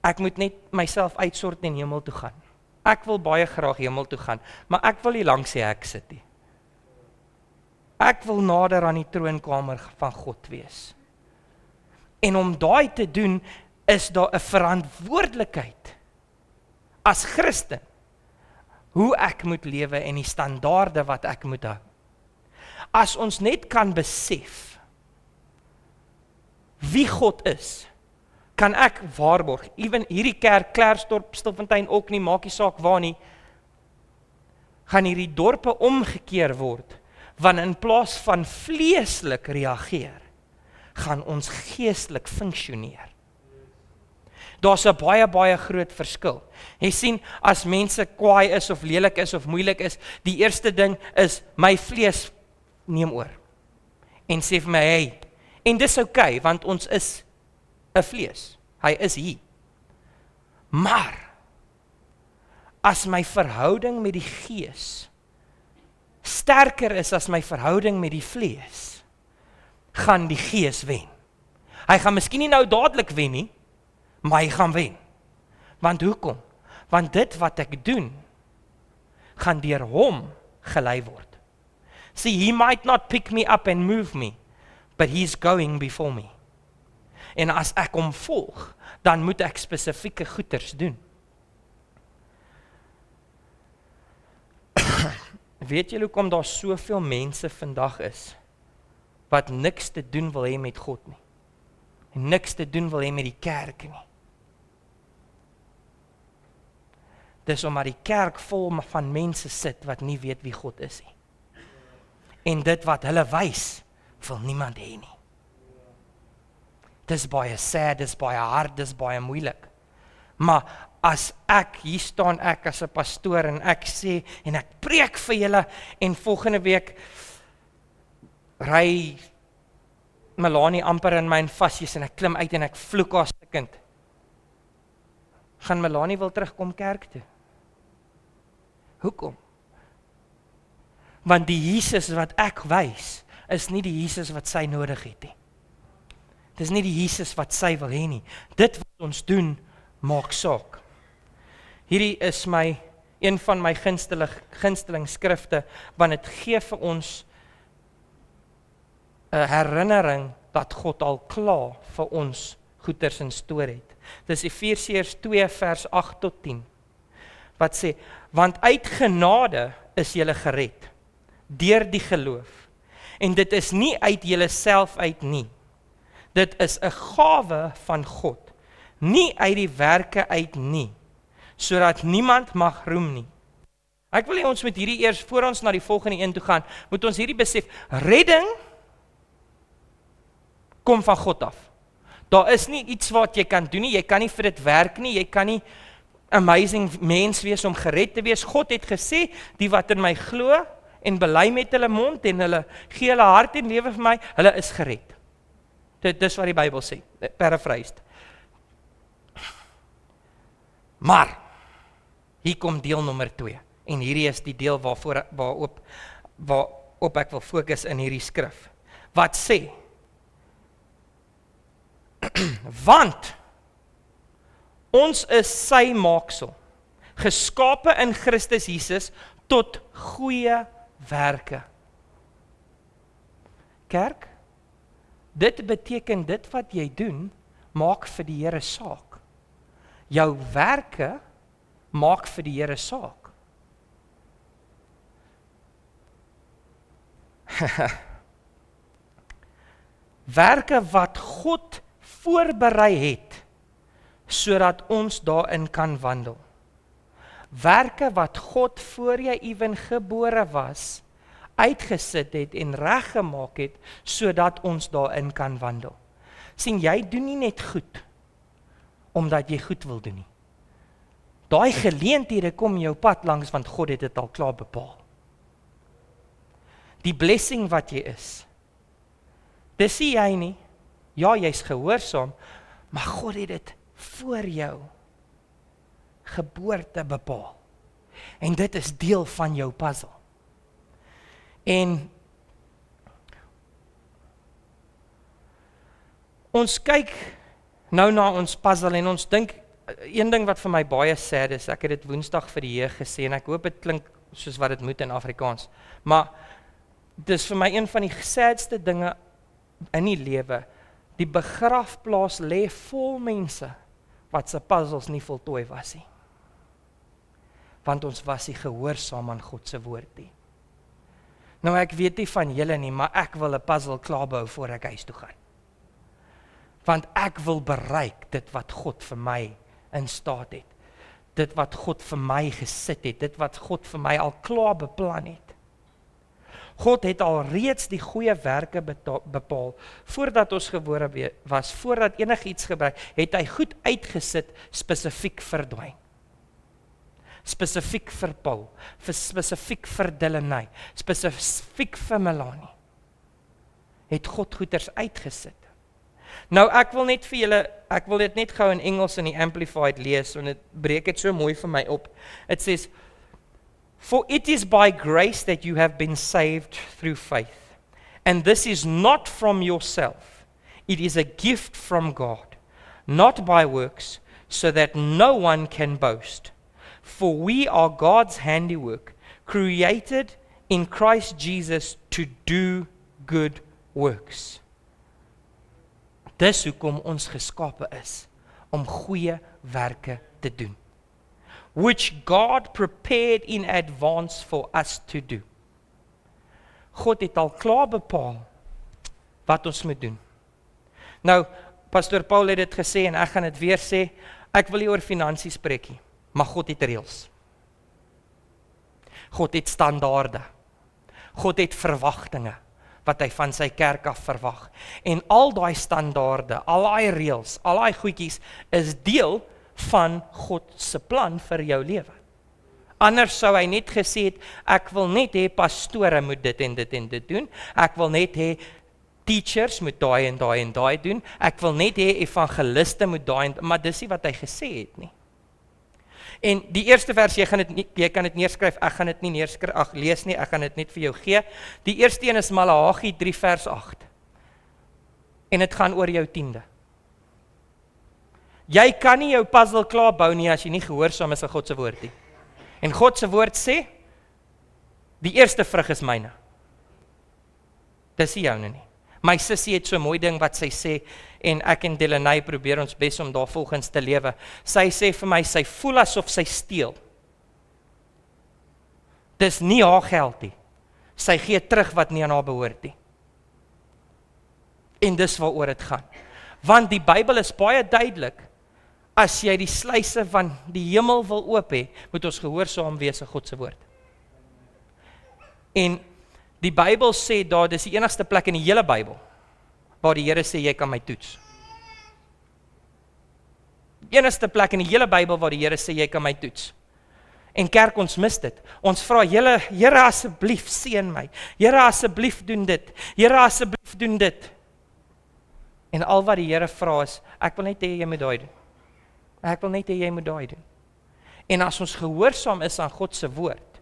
ek moet net myself uitsort en hemel toe gaan. Ek wil baie graag hemel toe gaan, maar ek wil nie langs die hek sit nie. Ek wil nader aan die troonkamer van God wees. En om daai te doen, is daar 'n verantwoordelikheid as Christen, hoe ek moet lewe en die standaarde wat ek moet hou. As ons net kan besef wie God is, kan ek waarborg, ewen hierdie kerk, Klerksdorp, Stilfontein ook nie, maak nie saak waar nie, gaan hierdie dorpe omgekeer word, want in plaas van vleeslik reageer, gaan ons geestelik funksioneer. Daar's 'n baie groot verskil. Jy sien, as mense kwaai is of lelik is of moeilik is, die eerste ding is, my vlees neem oor. En sê vir my, hey, en dis okay, want ons is 'n vlees. Hy is hier. Maar, as my verhouding met die Gees sterker is as my verhouding met die vlees, gaan die Gees wen. Hy gaan miskien nie nou dadelik wen nie, maar hy gaan wen. Want hoekom? Want dit wat ek doen, gaan deur hom gelei word. See, he might not pick me up and move me, but he's going before me. En as ek hom volg, dan moet ek spesifieke goeders doen. Weet julle hoekom daar soveel mense vandag is, wat niks te doen wil hê met God nie, en niks te doen wil hê met die kerk nie? Dis omdat die kerk vol van mense sit, wat nie weet wie God is nie. En dit wat hulle wys, wil niemand hê nie. Dis baie sad, dis baie hard, dis baie moeilik. Maar as ek, hier staan ek as 'n pastoor en ek sê, en ek preek vir julle, en volgende week ry Melanie amper in my vasjes en ek klim uit en ek vloek haar stikkend. Gaan Melanie wil terugkom kerk toe? Hoekom? Want die Jesus wat ek wys, is nie die Jesus wat sy nodig het nie. Dis nie die Jesus wat sy wil hê nie. Dit wat ons doen, maak saak. Hierdie is een van my gunsteling skrifte, want dit gee vir ons 'n herinnering dat God al klaar vir ons goeders in store het. Dis Efesiërs 2 vers 8 tot 10. Wat sê, want uit genade is julle gered, deur die geloof. En dit is nie uit julle self uit nie. Dit is 'n gawe van God, nie uit die werke uit nie, sodat niemand mag roem nie. Ek wil hê ons moet hierdie eers, voor ons na die volgende een toe gaan, moet ons hierdie besef, redding kom van God af. Daar is nie iets wat jy kan doen nie, jy kan nie vir dit werk nie, jy kan nie amazing mens wees om gered te wees. God het gesê, die wat in my glo en bely met hulle mond en hulle gee hulle hart en lewe vir my, hulle is gered. Dit is wat die Bybel sê, paraphrased. Maar, hier kom deel nommer 2, en hierdie is die deel waarop ek wil fokus in hierdie skrif. Wat sê, want, ons is sy maaksel, geskape in Christus Jesus tot goeie werke. Kerk, dit beteken dit wat jy doen, maak vir die Here saak. Jou werke maak vir die Here saak. Werke wat God voorberei het, sodat ons daarin kan wandel. Werke wat God voor jy ewen gebore was, uitgesit het en reggemaak het, sodat ons daarin kan wandel. Sien, jy doen nie net goed, omdat jy goed wil doen nie. Daai geleenthede kom jou pad langs, want God het dit al klaar bepaal. Die blessing wat jy is, dis nie jy nie. Ja, jy's gehoorsaam, maar God het dit voor jou geboorte bepaal. En dit is deel van jou puzzle. En ons kyk nou na ons puzzle en ons dink, een ding wat vir my baie sad is, ek het dit Woensdag vir die jeug gesê, en ek hoop dit klink soos wat dit moet in Afrikaans, maar dis vir my een van die sadste dinge in die lewe. Die begrafplaas lê vol mense wat se puzzles nie voltooi was nie. Want ons was nie gehoorsaam aan God se woord nie. Nou ek weet nie van julle nie, maar ek wil 'n puzzle klaarbou voor ek huis toe gaan. Want ek wil bereik dit wat God vir my in staat het. Dit wat God vir my gesit het, dit wat God vir my al klaar beplan het. God het al reeds die goeie werke bepaal, voordat ons gebore was, voordat enigiets gebruik, het hy goed uitgesit, spesifiek vir Dwayne. Spesifiek vir Paul, spesifiek vir Delaney, spesifiek vir Melanie. Het God goeders uitgesit. Nou ek wil net vir julle, ek wil dit net gou in Engels in die Amplified lees, want dit breek dit so mooi vir my op. It says, "For it is by grace that you have been saved through faith. And this is not from yourself. It is a gift from God, not by works, so that no one can boast. For we are God's handiwork, created in Christ Jesus to do good works." Dis hoekom ons geskape is, om goeie werke te doen. Which God prepared in advance for us to do. God het al klaar bepaal wat ons moet doen. Nou, Pastor Paul het dit gesê en ek gaan dit weer sê, ek wil nie oor finansies spreek nie, maar God het reëls. God het standaarde. God het verwagtinge wat hy van sy kerk af verwag. En al daai standaarde, al daai reëls, al daai goedjies is deel van God se plan vir jou lewe. Anders sou hy net gesê het, ek wil net hê pastore moet dit en dit en dit doen. Ek wil net hê teachers moet daai en daai en daai doen. Ek wil net hê evangeliste moet daai en, maar dis nie wat hy gesê het nie. En die eerste vers, jy kan dit neerskryf, ek gaan dit nie lees nie, ek gaan dit net vir jou gee. Die eerste een is Maleagi 3 vers 8. En dit gaan oor jou 10de. Jy kan nie jou puzzle klaar bou nie as jy nie gehoorsaam is aan God se woord nie. En God se woord sê, die eerste vrug is myne. Dis nie joune nie. My sussie het so 'n mooi ding wat sy sê, en ek en Delaney probeer ons bes om daar volgens te lewe. Sy sê vir my, sy voel asof sy steel. Dis nie haar geld nie. Sy gee terug wat nie aan haar behoort nie. En dis waaroor dit gaan. Want die Bybel is baie duidelik, as jy die sluise van die hemel wil oop hê, moet ons gehoorsaam wees aan God se woord. En die Bybel sê daar, dis die enigste plek in die hele Bybel, waar die Here sê, jy kan my toets. Die enigste plek in die hele Bybel, waar die Here sê, jy kan my toets. En kerk, ons mis dit. Ons vra, Here asseblief seën my. Here asseblief doen dit. Here asseblief doen dit. En al wat die Here vra is, ek wil net hê jy moet daai doen. Ek wil net hê jy moet daai doen. En as ons gehoorsaam is aan God se woord,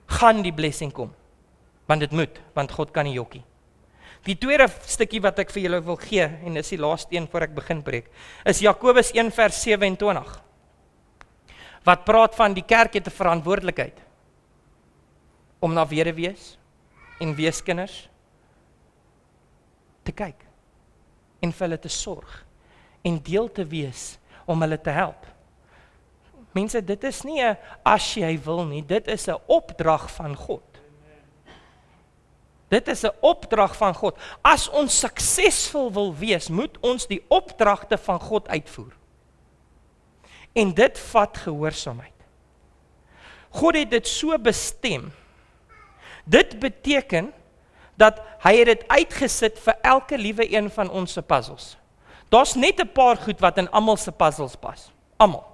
gaan die blessing kom. Want dit moet, want God kan nie jokkie. Die tweede stukkie wat ek vir julle wil gee, en dis die laaste een voor ek begin preek, is Jakobus 1 vers 27. Wat praat van die kerk het 'n verantwoordelikheid om na weduwees en weeskinders te kyk en vir hulle te sorg en deel te wees om hulle te help. Mense, dit is nie 'n as jy wil nie, dit is 'n opdrag van God. Dit is 'n opdrag van God. As ons suksesvol wil wees, moet ons die opdragte van God uitvoer. En dit vat gehoorsaamheid. God het dit so bestem. Dit beteken dat hy het dit uitgesit vir elke liewe een van ons se puzzles. Daar's net 'n paar goed wat in almal se puzzles pas. Almal.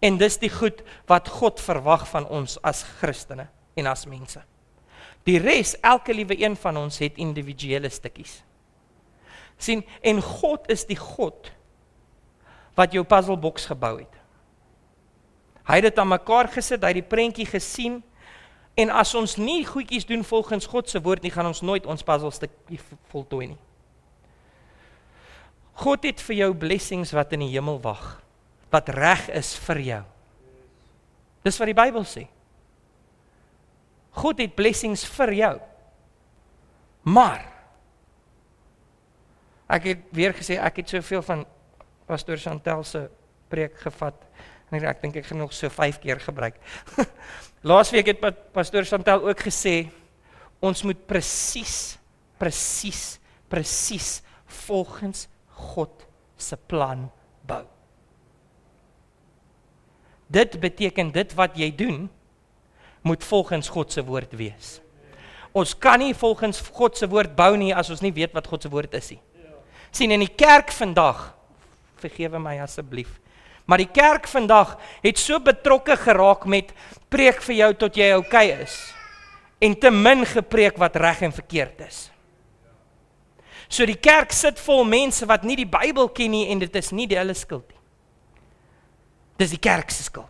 En dis die goed wat God verwag van ons as Christene en as mense. Die res, elke liewe een van ons het individuele stukkies. Sien, en God is die God wat jou puzzlebox gebou het. Hy het dit aan mekaar gesit, hy het die prentjie gesien, en as ons nie goedjies doen volgens God se woord nie, gaan ons nooit ons puzzelstukkie voltooi nie. God het vir jou blessings wat in die hemel wag, wat reg is vir jou. Dis wat die Bybel sê. God het blessings vir jou. Maar, ek het weer gesê, ek het soveel van Pastor Chantel se preek gevat, en ek dink ek gaan nog so 5 keer gebruik. Laasweek het Pastor Chantel ook gesê, ons moet presies volgens God se plan bou. Dit beteken dit wat jy doen, moet volgens God se woord wees. Ons kan nie volgens God se woord bou nie as ons nie weet wat God se woord is nie. Sien, in die kerk vandag, vergewe my asseblief, maar die kerk vandag het so betrokke geraak met preek vir jou tot jy okay is, en te min gepreek wat reg en verkeerd is. So die kerk sit vol mense wat nie die Bybel ken nie, en dit is nie die hulle skuld nie. Dis die kerk se skuld.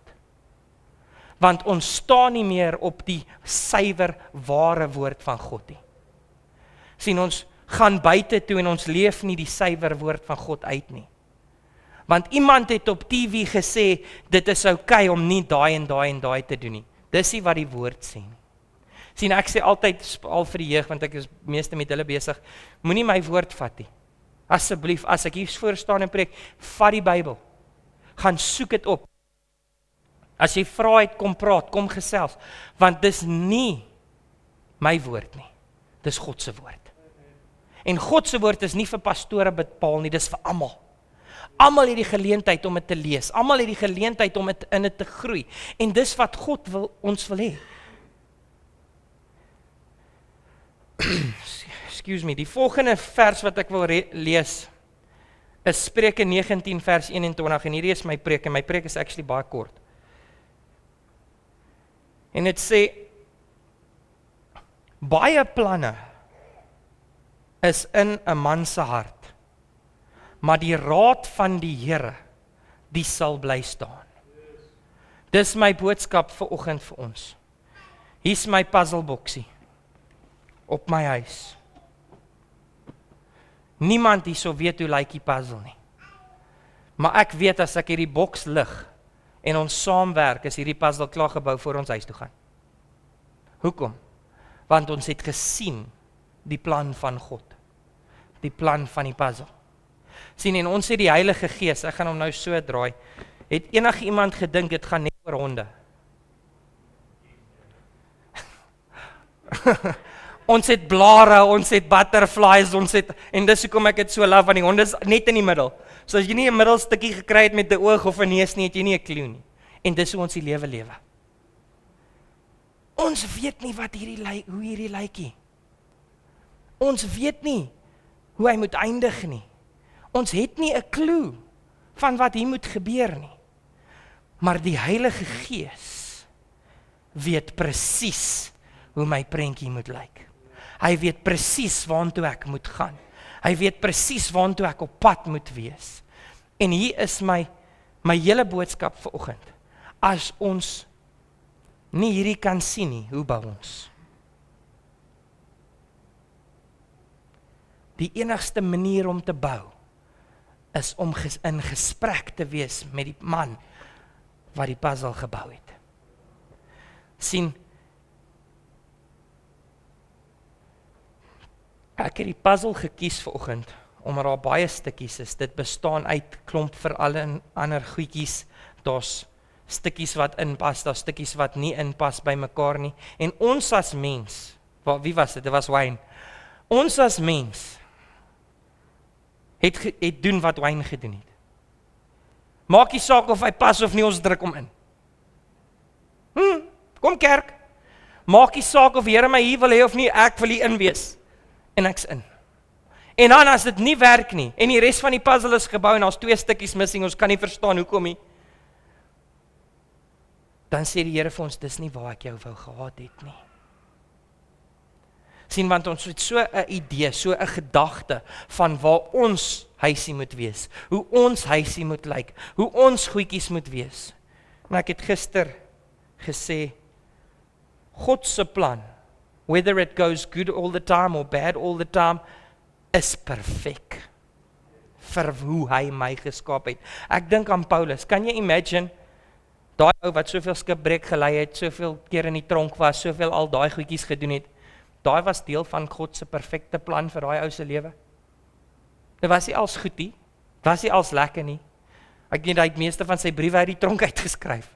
Want ons staan nie meer op die suiwer, ware woord van God nie. Sien, ons gaan buite toe en ons leef nie die suiwer woord van God uit nie. Want iemand het op TV gesê, dit is okay om nie daai en daai te doen nie. Dis nie wat die woord sê nie. Sien, ek sê altyd, al vir die jeug, want ek is meeste met hulle besig, moenie my woord vat nie. Asseblief, as ek hier voor staan en preek, vat die Bybel. Gaan soek dit op. As jy vra het, kom praat, kom gesels, want dis nie my woord nie, dis God se woord. En God se woord is nie vir pastore bepaal nie, dis vir almal. Almal het die geleentheid om dit te lees, almal het die geleentheid om in dit te groei, en dis wat God ons wil hê. Excuse me, die volgende vers wat ek wil lees, is Spreuke 19 vers 21, en hierdie is my preek, en my preek is actually baie kort. En dit sê, baie planne is in 'n man se hart, maar die raad van die Here, die sal bly staan. Dis my boodskap vir oggend vir ons. Hier's my puzzleboxie op my huis. Niemand hierso weet hoe lyk die puzzle nie. Maar ek weet as ek hierdie boks lig en ons saamwerk, is hierdie puzzle klaar gebou voor ons huis toe gaan. Hoekom? Want ons het gesien die plan van God. Die plan van die puzzle. Sien, en ons het die Heilige Gees, ek gaan hom nou so draai, het enige iemand gedink, dit gaan net oor honde? Ons het blare, ons het butterflies, en dis hoekom ek het so love, want die honde is net in die middel. So as jy nie 'n middelstukkie gekry het met 'n oog of 'n neus nie, het jy nie 'n klou nie. En dis hoe ons die lewe lewe. Ons weet nie wat hoe hierdie lyk nie. Ons weet nie hoe hy moet eindig nie. Ons het nie 'n klou van wat hier moet gebeur nie. Maar die Heilige Gees weet presies hoe my prentjie moet lyk. Hy weet presies waartoe ek moet gaan. Hy weet presies waartoe ek op pad moet wees. En hier is my hele boodskap vir oggend. As ons nie hierdie kan sien nie, hoe bou ons? Die enigste manier om te bou is om in gesprek te wees met die man wat die puzzle gebou het. Sien, Ek het die puzzle gekies vanoggend, omdat daar baie stukkies is. Dit bestaan uit klomp vir alle ander goedjies. Daar's stukkies wat inpas, daar's stukkies wat nie inpas by mekaar nie. En ons as mens, wie was dit? Dit was Wayne. Ons as mens het doen wat Wayne gedoen het. Maak nie saak of hy pas of nie, ons druk hom in. Kom kerk. Maak nie saak of die Here my hier wil hê of nie, ek wil hier in wees. En ek's in. En dan as dit nie werk nie, en die res van die puzzle is gebou, en daar's 2 stukkies missing, ons kan nie verstaan hoekom nie, dan sê die Here vir ons, dis nie waar ek jou wou gehad het nie. Sien, want ons het so 'n idee, so 'n gedagte van waar ons huisie moet wees, hoe ons huisie moet lyk, hoe ons goedjies moet wees. En ek het gister gesê, God se plan, whether it goes good all the time or bad all the time, is perfek vir hoe hy my geskaap het. Ek dink aan Paulus, kan jy imagine, daai ou wat soveel skipbreek gelei het, soveel keer in die tronk was, soveel al daai goedjies gedoen het, daai was deel van God se perfekte plan vir daai ou se lewe. Dit was nie als goed nie, was nie als lekker nie. Ek dink hy het meeste van sy briewe uit die tronk uitgeskryf.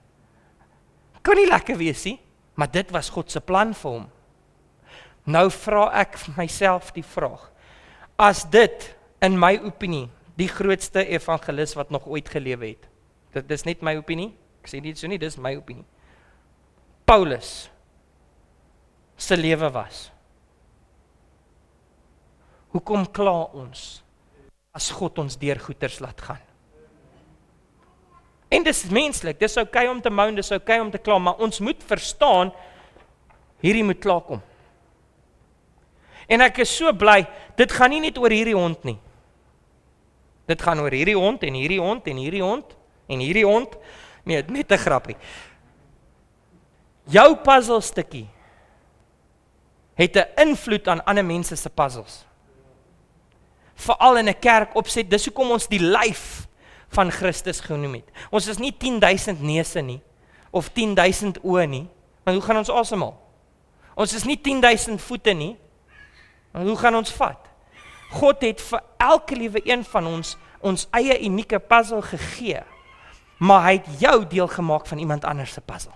Kan nie lekker wees nie, maar dit was God se plan vir hom. Nou vra ek myself die vraag, as dit, in my opinie, die grootste evangelis wat nog ooit gelewe het, dit is net my opinie, ek sê dit so nie, dit is my opinie, Paulus se lewe was, hoekom kla ons, as God ons deur goeters laat gaan? En dis menslik, dis okay om te moan, dis okay om te kla, maar ons moet verstaan, hierdie moet klaarkom. En ek is so bly, dit gaan nie net oor hierdie hond nie. Dit gaan oor hierdie hond, en hierdie hond, en hierdie hond, en hierdie hond. Nee, net 'n grappie. Jou puzzelstukkie het 'n invloed aan ander mense se puzzles. Veral in 'n kerk opset, dis hoekom ons die lyf van Christus genoem het. Ons is nie 10.000 neuse nie, of 10.000 oë nie, maar hoe gaan ons asemhaal? Ons is nie 10.000 voete nie, maar hoe gaan ons vat? God het vir elke liewe een van ons eie unieke puzzle gegee, maar hy het jou deel gemaak van iemand anders se puzzle.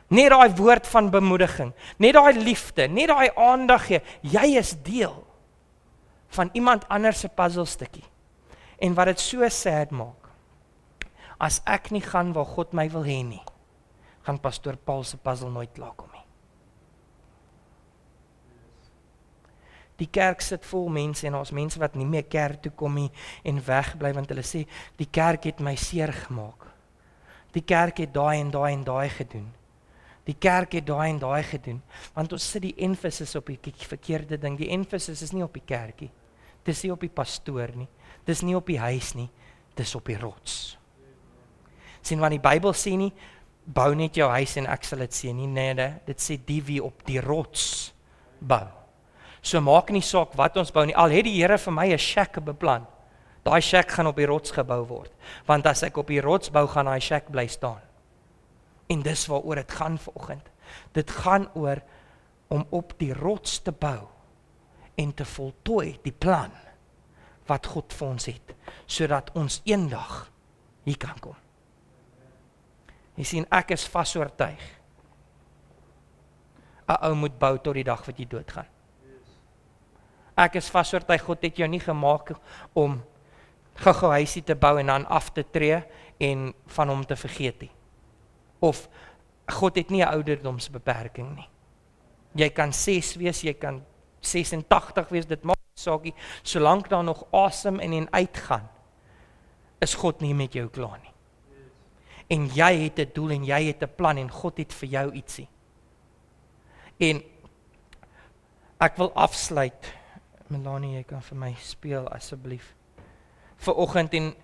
Net daai woord van bemoediging, net daai liefde, net daai aandag gee, jy is deel van iemand anders se puzzelstukkie. En wat dit so sad maak, as ek nie gaan waar God my wil hê nie, gaan pastoor Paul se puzzle nooit klaarkom nie. Die kerk sit vol mense en ons mense wat nie meer kerk toe kom nie en wegbly want hulle sê die kerk het my seer gemaak. Die kerk het daai en daai en daai gedoen. Die kerk het daai en daai gedoen, want ons sit die emphasis op die verkeerde ding. Die emphasis is nie op die kerkie. Dis nie op die pastoor nie. Dis nie op die huis nie. Dis op die rots. Sien, want die Bybel sê nie, bou net jou huis en ek sal dit sien nie. Nee, dit sê die wie op die rots bou. So maak nie saak wat ons bou nie. Al het die Here vir my 'n shack beplan. Daai shack gaan op die rots gebou word. Want as ek op die rots bou, gaan daai shack bly staan. En dis waaroor dit gaan vanoggend. Dit gaan oor om op die rots te bou en te voltooi die plan wat God vir ons het, sodat ons eendag hier kan kom. Jy sien, ek is vasoortuig. 'n Ou moet bou tot die dag wat jy doodgaan. Ek is vasoortuig, God het jou nie gemaak om gou-gou huisie te bou en dan af te tree en van hom te vergeet nie. Of God het nie 'n ouderdomsbeperking nie. Jy kan 6 wees, jy kan 86 wees, dit maak nie saak nie, solank daar nog asem en uitgaan, is God nie met jou klaar nie. En jy het 'n doel en jy het 'n plan en God het vir jou ietsie. En ek wil afsluit. Melanie, jy kan vir my speel asseblief. Vanoggend en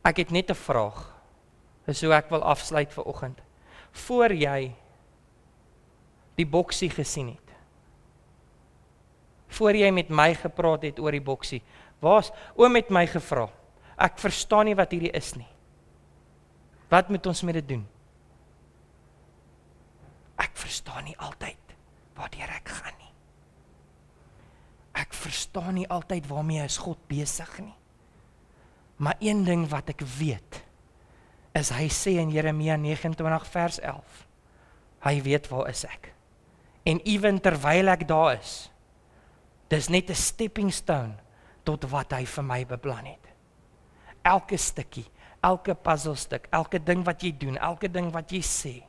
ek het net 'n vraag. Dis hoe ek wil afsluit vanoggend. Voor jy die boksie gesien het, voor jy met my gepraat het oor die boksie, waar's oom met my gevra, ek verstaan nie wat hierdie is nie. Wat moet ons met dit doen? Ek verstaan nie altyd waardeur ek gaan nie. Ek Ek verstaan nie altyd waarmee is God besig nie. Maar een ding wat ek weet, is hy sê in Jeremia 29 vers 11, hy weet waar is ek. En ewen terwyl ek daar is, dis net 'n stepping stone tot wat hy vir my beplan het. Elke stukkie, elke puzzelstuk, elke ding wat jy doen, elke ding wat jy sê,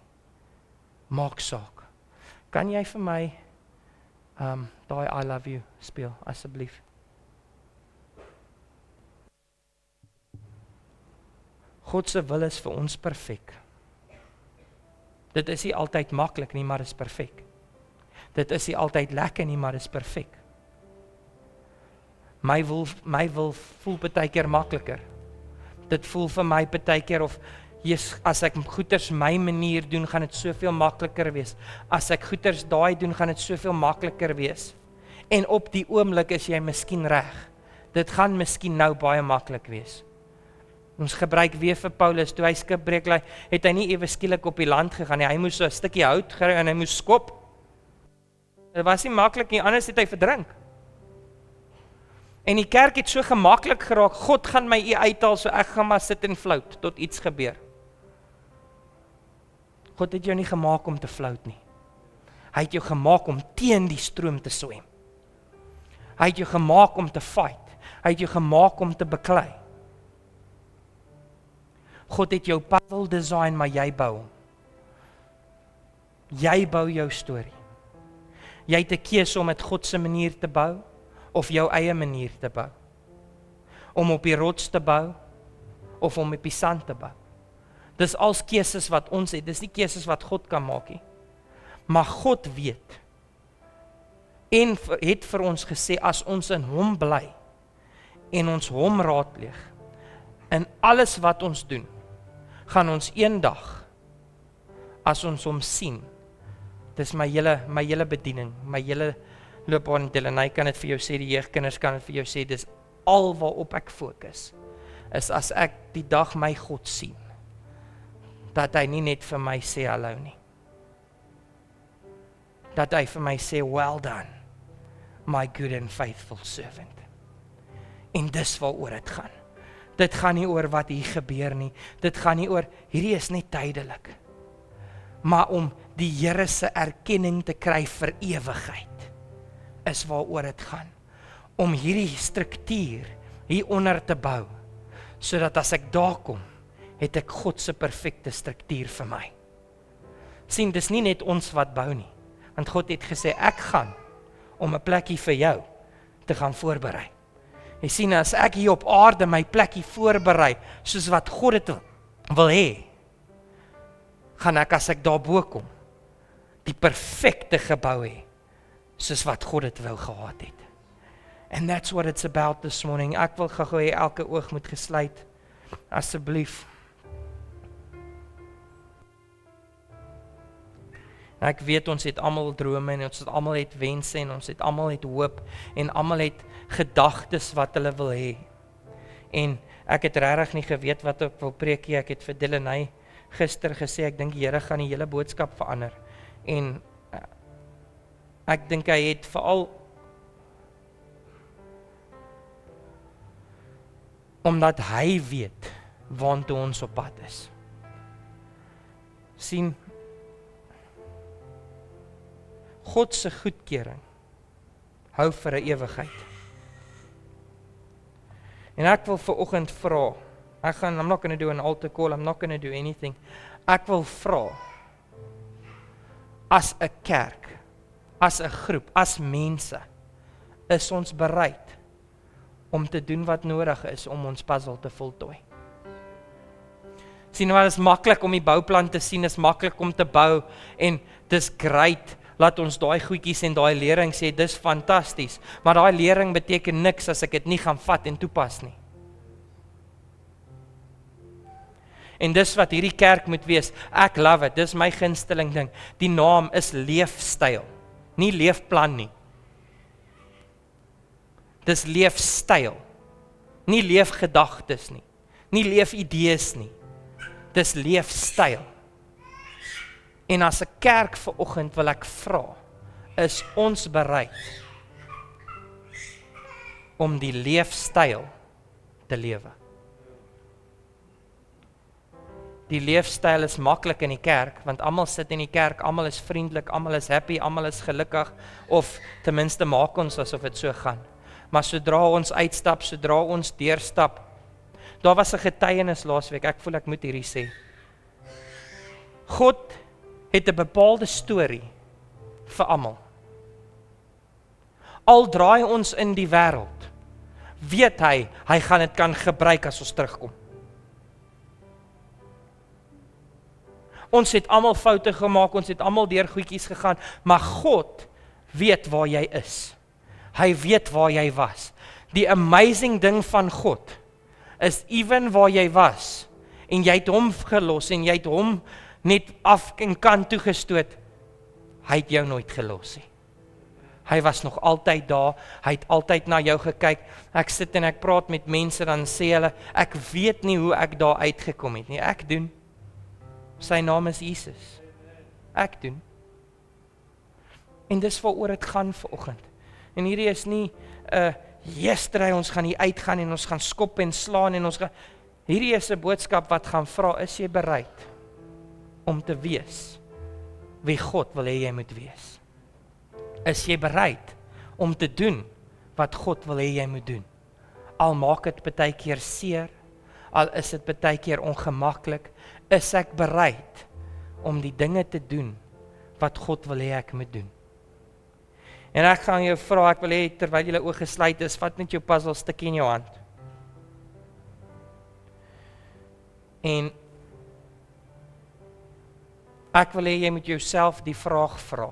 maak saak. Kan jy vir my daai I love you speel asseblief? God se wil is vir ons perfek. Dit is nie altyd maklik nie, maar is perfek. Dit is nie altyd lekker nie, maar is perfek. My wil voel partykeer makliker. Dit voel vir my partykeer of as ek goeders my manier doen, gaan dit soveel makliker wees. As ek goeders daai doen, gaan dit soveel makliker wees. En op die oomblik is jy miskien reg. Dit gaan miskien nou baie maklik wees. Ons gebruik weer vir Paulus, toe hy skipbreek lê, het hy nie ewe skielik op die land gegaan nie. Hy moes so 'n stukkie hout kry en hy moes skop. Dit was nie maklik nie, anders het hy verdrink. En die kerk het so gemaklik geraak, God gaan my uithaal, so ek gaan maar sit en flout tot iets gebeur. God het jou nie gemaak om te flout nie. Hy het jou gemaak om teen die stroom te swem. Hy het jou gemaak om te fight. Hy het jou gemaak om te beklei. God het jou puzzle design, maar jy bou hom. Jy bou jou storie. Jy het 'n keuse om met God se manier te bou, of jou eie manier te bou. Om op die rots te bou, of om op die sand te bou. Dis als keuses wat ons het, dis nie keuses wat God kan maak nie. Maar God weet, en het vir ons gesê, as ons in hom bly, en ons hom raadpleeg, in alles wat ons doen, gaan ons eendag, as ons hom sien, dis my hele bediening, my hele loopbaan, Delaney kan dit vir jou sê, die jeugkinders kan dit vir jou sê, dis al waarop ek fokus, is as ek die dag my God sien, dat hy nie net vir my sê hallo nie, dat hy vir my sê, well done, my good and faithful servant. En dis waaroor dit gaan. Dit gaan nie oor wat hier gebeur nie, dit gaan nie oor, hierdie is net tydelik, maar om die Here se erkenning te kry vir ewigheid, is waaroor dit gaan. Om hierdie struktuur hieronder te bou, sodat as ek daar kom, het ek God se perfekte struktuur vir my. Sien, dis nie net ons wat bou nie, want God het gesê, ek gaan om 'n plekkie vir jou te gaan voorberei. Jy sien, as ek hier op aarde my plekkie voorberei, soos wat God dit wil hê, gaan ek as ek daarbo kom, die perfekte gebou hê, soos wat God dit wou gehad het. And that's what it's about this morning. Ek wil gou hê elke oog moet gesluit, asseblief. Ek weet ons het almal drome en ons het almal het wense en ons het almal het hoop en almal het gedagtes wat hulle wil hê. En ek het regtig nie geweet wat ek wil preek nie. Ek het vir Delaney gister gesê, ek dink die Here gaan die hele boodskap verander. En ek dink hy het veral omdat hy weet waartoe ons op pad is. Sien, God se goedkeuring hou vir 'n ewigheid. En ek wil vanoggend vra, I'm not going to do an altar call, I'm not going to do anything. Ek wil vra, as 'n kerk, as 'n groep, as mense, is ons bereid om te doen wat nodig is om ons puzzle te voltooi. Sien, wat is maklik om die bouplan te sien, is maklik om te bou, en dis great, laat ons daai goedjies en daai lering sê, dis fantasties, maar daai lering beteken niks as ek dit nie gaan vat en toepas nie. En dis wat hierdie kerk moet wees, ek love it, dis my gunsteling ding, die naam is leefstyl, nie leefplan nie. Dis leefstyl, nie leefgedagtes nie, nie leefidees nie, dis leefstyl. En as 'n kerk vanoggend wil ek vra, is ons bereid om die leefstyl te lewe. Die leefstyl is maklik in die kerk, want almal sit in die kerk, almal is vriendelik, almal is happy, almal is gelukkig, of ten minste maak ons asof dit so gaan. Maar sodra ons uitstap, sodra ons deurstap, daar was 'n getuienis laasweek, ek voel ek moet hierdie sê. God het 'n bepaalde storie vir almal. Al draai ons in die wêreld, weet hy gaan dit kan gebruik as ons terugkom. Ons het almal foute gemaak, ons het almal deur goedjies gegaan, maar God weet waar jy is. Hy weet waar jy was. Die amazing ding van God is even waar jy was, en jy het hom gelos, en jy het hom net af en kant toegestoot, hy het jou nooit gelos nie. Hy was nog altyd daar, hy het altyd na jou gekyk. Ek sit en ek praat met mense, dan sê hulle, ek weet nie hoe ek daar uitgekom het nie, ek doen. Sy naam is Jesus. Ek doen. En dis waaroor dit gaan vanoggend. En hierdie is nie yesterday, ons gaan hier uitgaan en ons gaan skop en slaan en ons gaan, hierdie is 'n boodskap wat gaan vra, is jy bereid om te wees wie God wil hê jy moet wees? Is jy bereid om te doen wat God wil hê jy moet doen? Al maak dit baie keer seer, al is dit baie keer ongemaklik, is ek bereid om die dinge te doen wat God wil hê ek moet doen? En ek gaan jou vra, ek wil hê terwyl jy oë gesluit is, vat net jou puzzelstukkie in jou hand. En ek wil hê jy moet jouself die vraag vra.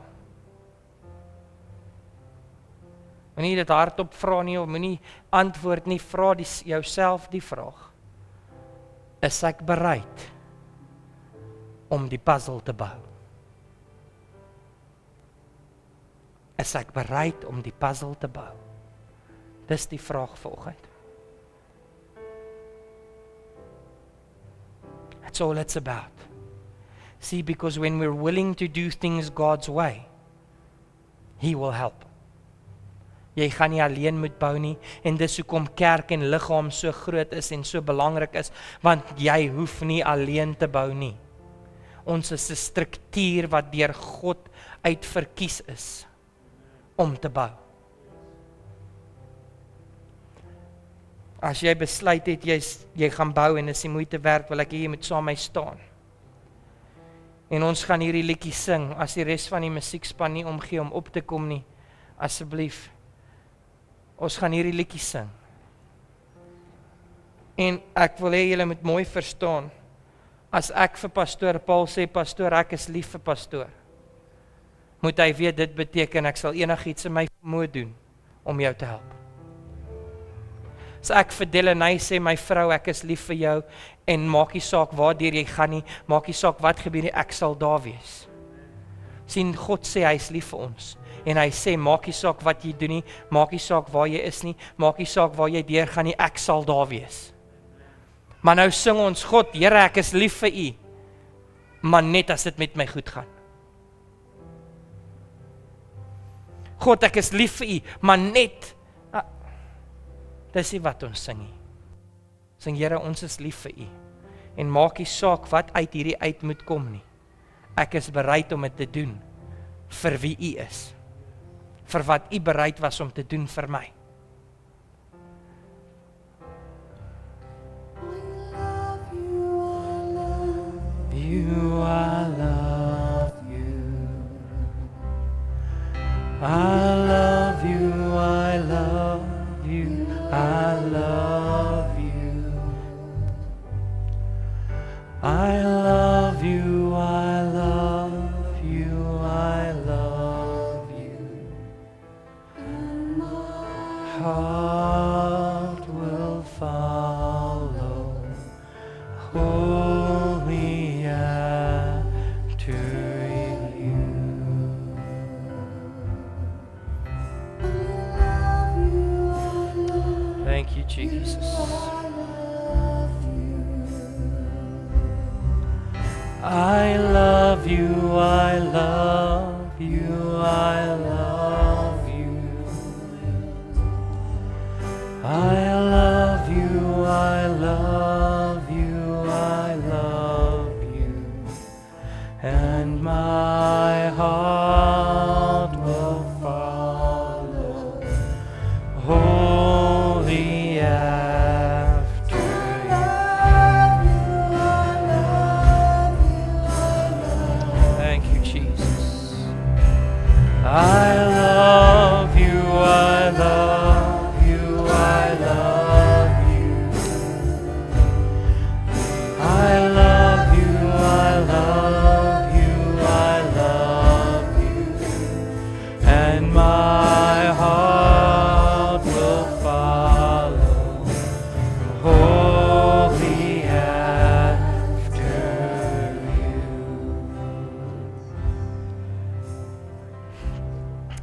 Moenie dit hardop vra nie, of moenie antwoord nie, vra jouself die vraag. Is ek bereid om die puzzel te bou? Is ek bereid om die puzzel te bou? Dis die vraag vanoggend. That's all it's about. See, because when we're willing to do things God's way, He will help. Jy gaan nie alleen moet bou nie, en dis hoekom kerk en liggaam so groot is en so belangrik is, want jy hoef nie alleen te bou nie. Ons is 'n struktuur wat deur God uitverkies is om te bou. As jy besluit het, jy gaan bou en is die moeite werd, wil ek hê jy moet saam met my staan. En ons gaan hierdie liedjie sing, as die res van die musiekspan nie omgee om op te kom nie, asseblief, ons gaan hierdie liedjie sing. En ek wil hê julle moet mooi verstaan, as ek vir pastoor Paul sê, pastoor, ek is lief vir pastoor, moet hy weet, dit beteken, ek sal enigiets in my vermoë doen, om jou te help. As ek vir Delaney sê, my vrou, ek is lief vir jou, en maak nie saak waardeur jy gaan nie, maak nie saak wat gebeur nie, ek sal daar wees. Sien, God sê, hy is lief vir ons, en hy sê, maak nie saak wat jy doen nie, maak nie saak waar jy is nie, maak nie saak waar jy deur gaan nie, ek sal daar wees. Maar nou sing ons, God, Here, ek is lief vir u, maar net as dit met my goed gaan. God, ek is lief vir u, maar net, dis nie wat ons sing nie. Sing, Here, ons is lief vir u, en maak nie saak wat uit hierdie uit moet kom nie. Ek is bereid om dit te doen, vir wie u is, vir wat u bereid was om te doen vir my. I love you. I love you, I love you, I love you. I love you, I love you, I love you. And my heart will follow wholly after you. Thank you, Jesus. I love you, I love you, I love you.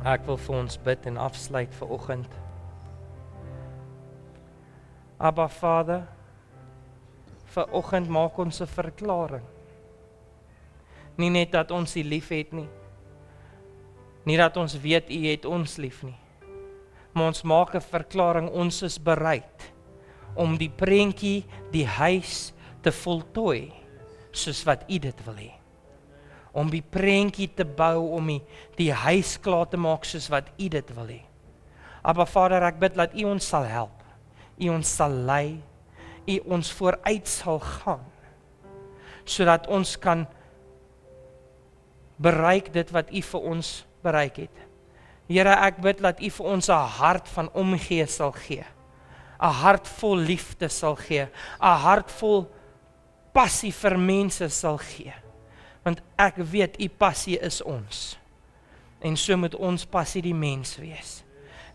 Ek wil vir ons bid en afsluit vir oggend. Abba Vader, vir oggend maak ons 'n verklaring. Nie net dat ons U lief het nie. Nie dat ons weet U het ons lief nie. Maar ons maak 'n verklaring, ons is bereid om die prentjie, die huis te voltooi, soos wat U dit wil hê. Om die prentjie te bou, om die huis klaar te maak, soos wat U dit wil hê. Abba Vader, ek bid dat U ons sal help, U ons sal lei, U ons vooruit sal gaan, sodat ons kan bereik dit wat U vir ons bereik het. Here, ek bid dat U vir ons 'n hart van omgee sal gee, 'n hart vol liefde sal gee, 'n hart vol passie vir mense sal gee. Want ek weet U passie is ons. En so moet ons passie die mens wees.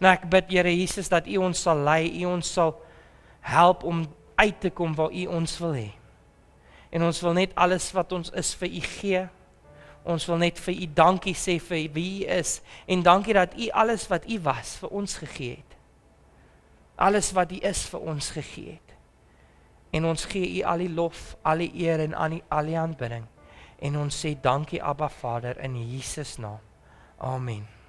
Nou ek bid, Here Jesus, dat U ons sal lei, U ons sal help om uit te kom waar U ons wil hê. En ons wil net alles wat ons is vir U gee. Ons wil net vir U dankie sê vir wie U is. En dankie dat U alles wat U was vir ons gegee het. Alles wat U is vir ons gegee het. En ons gee U al die lof, al die eer en al die aanbidding. En ons sê dankie Abba Vader in Jesus naam. Amen.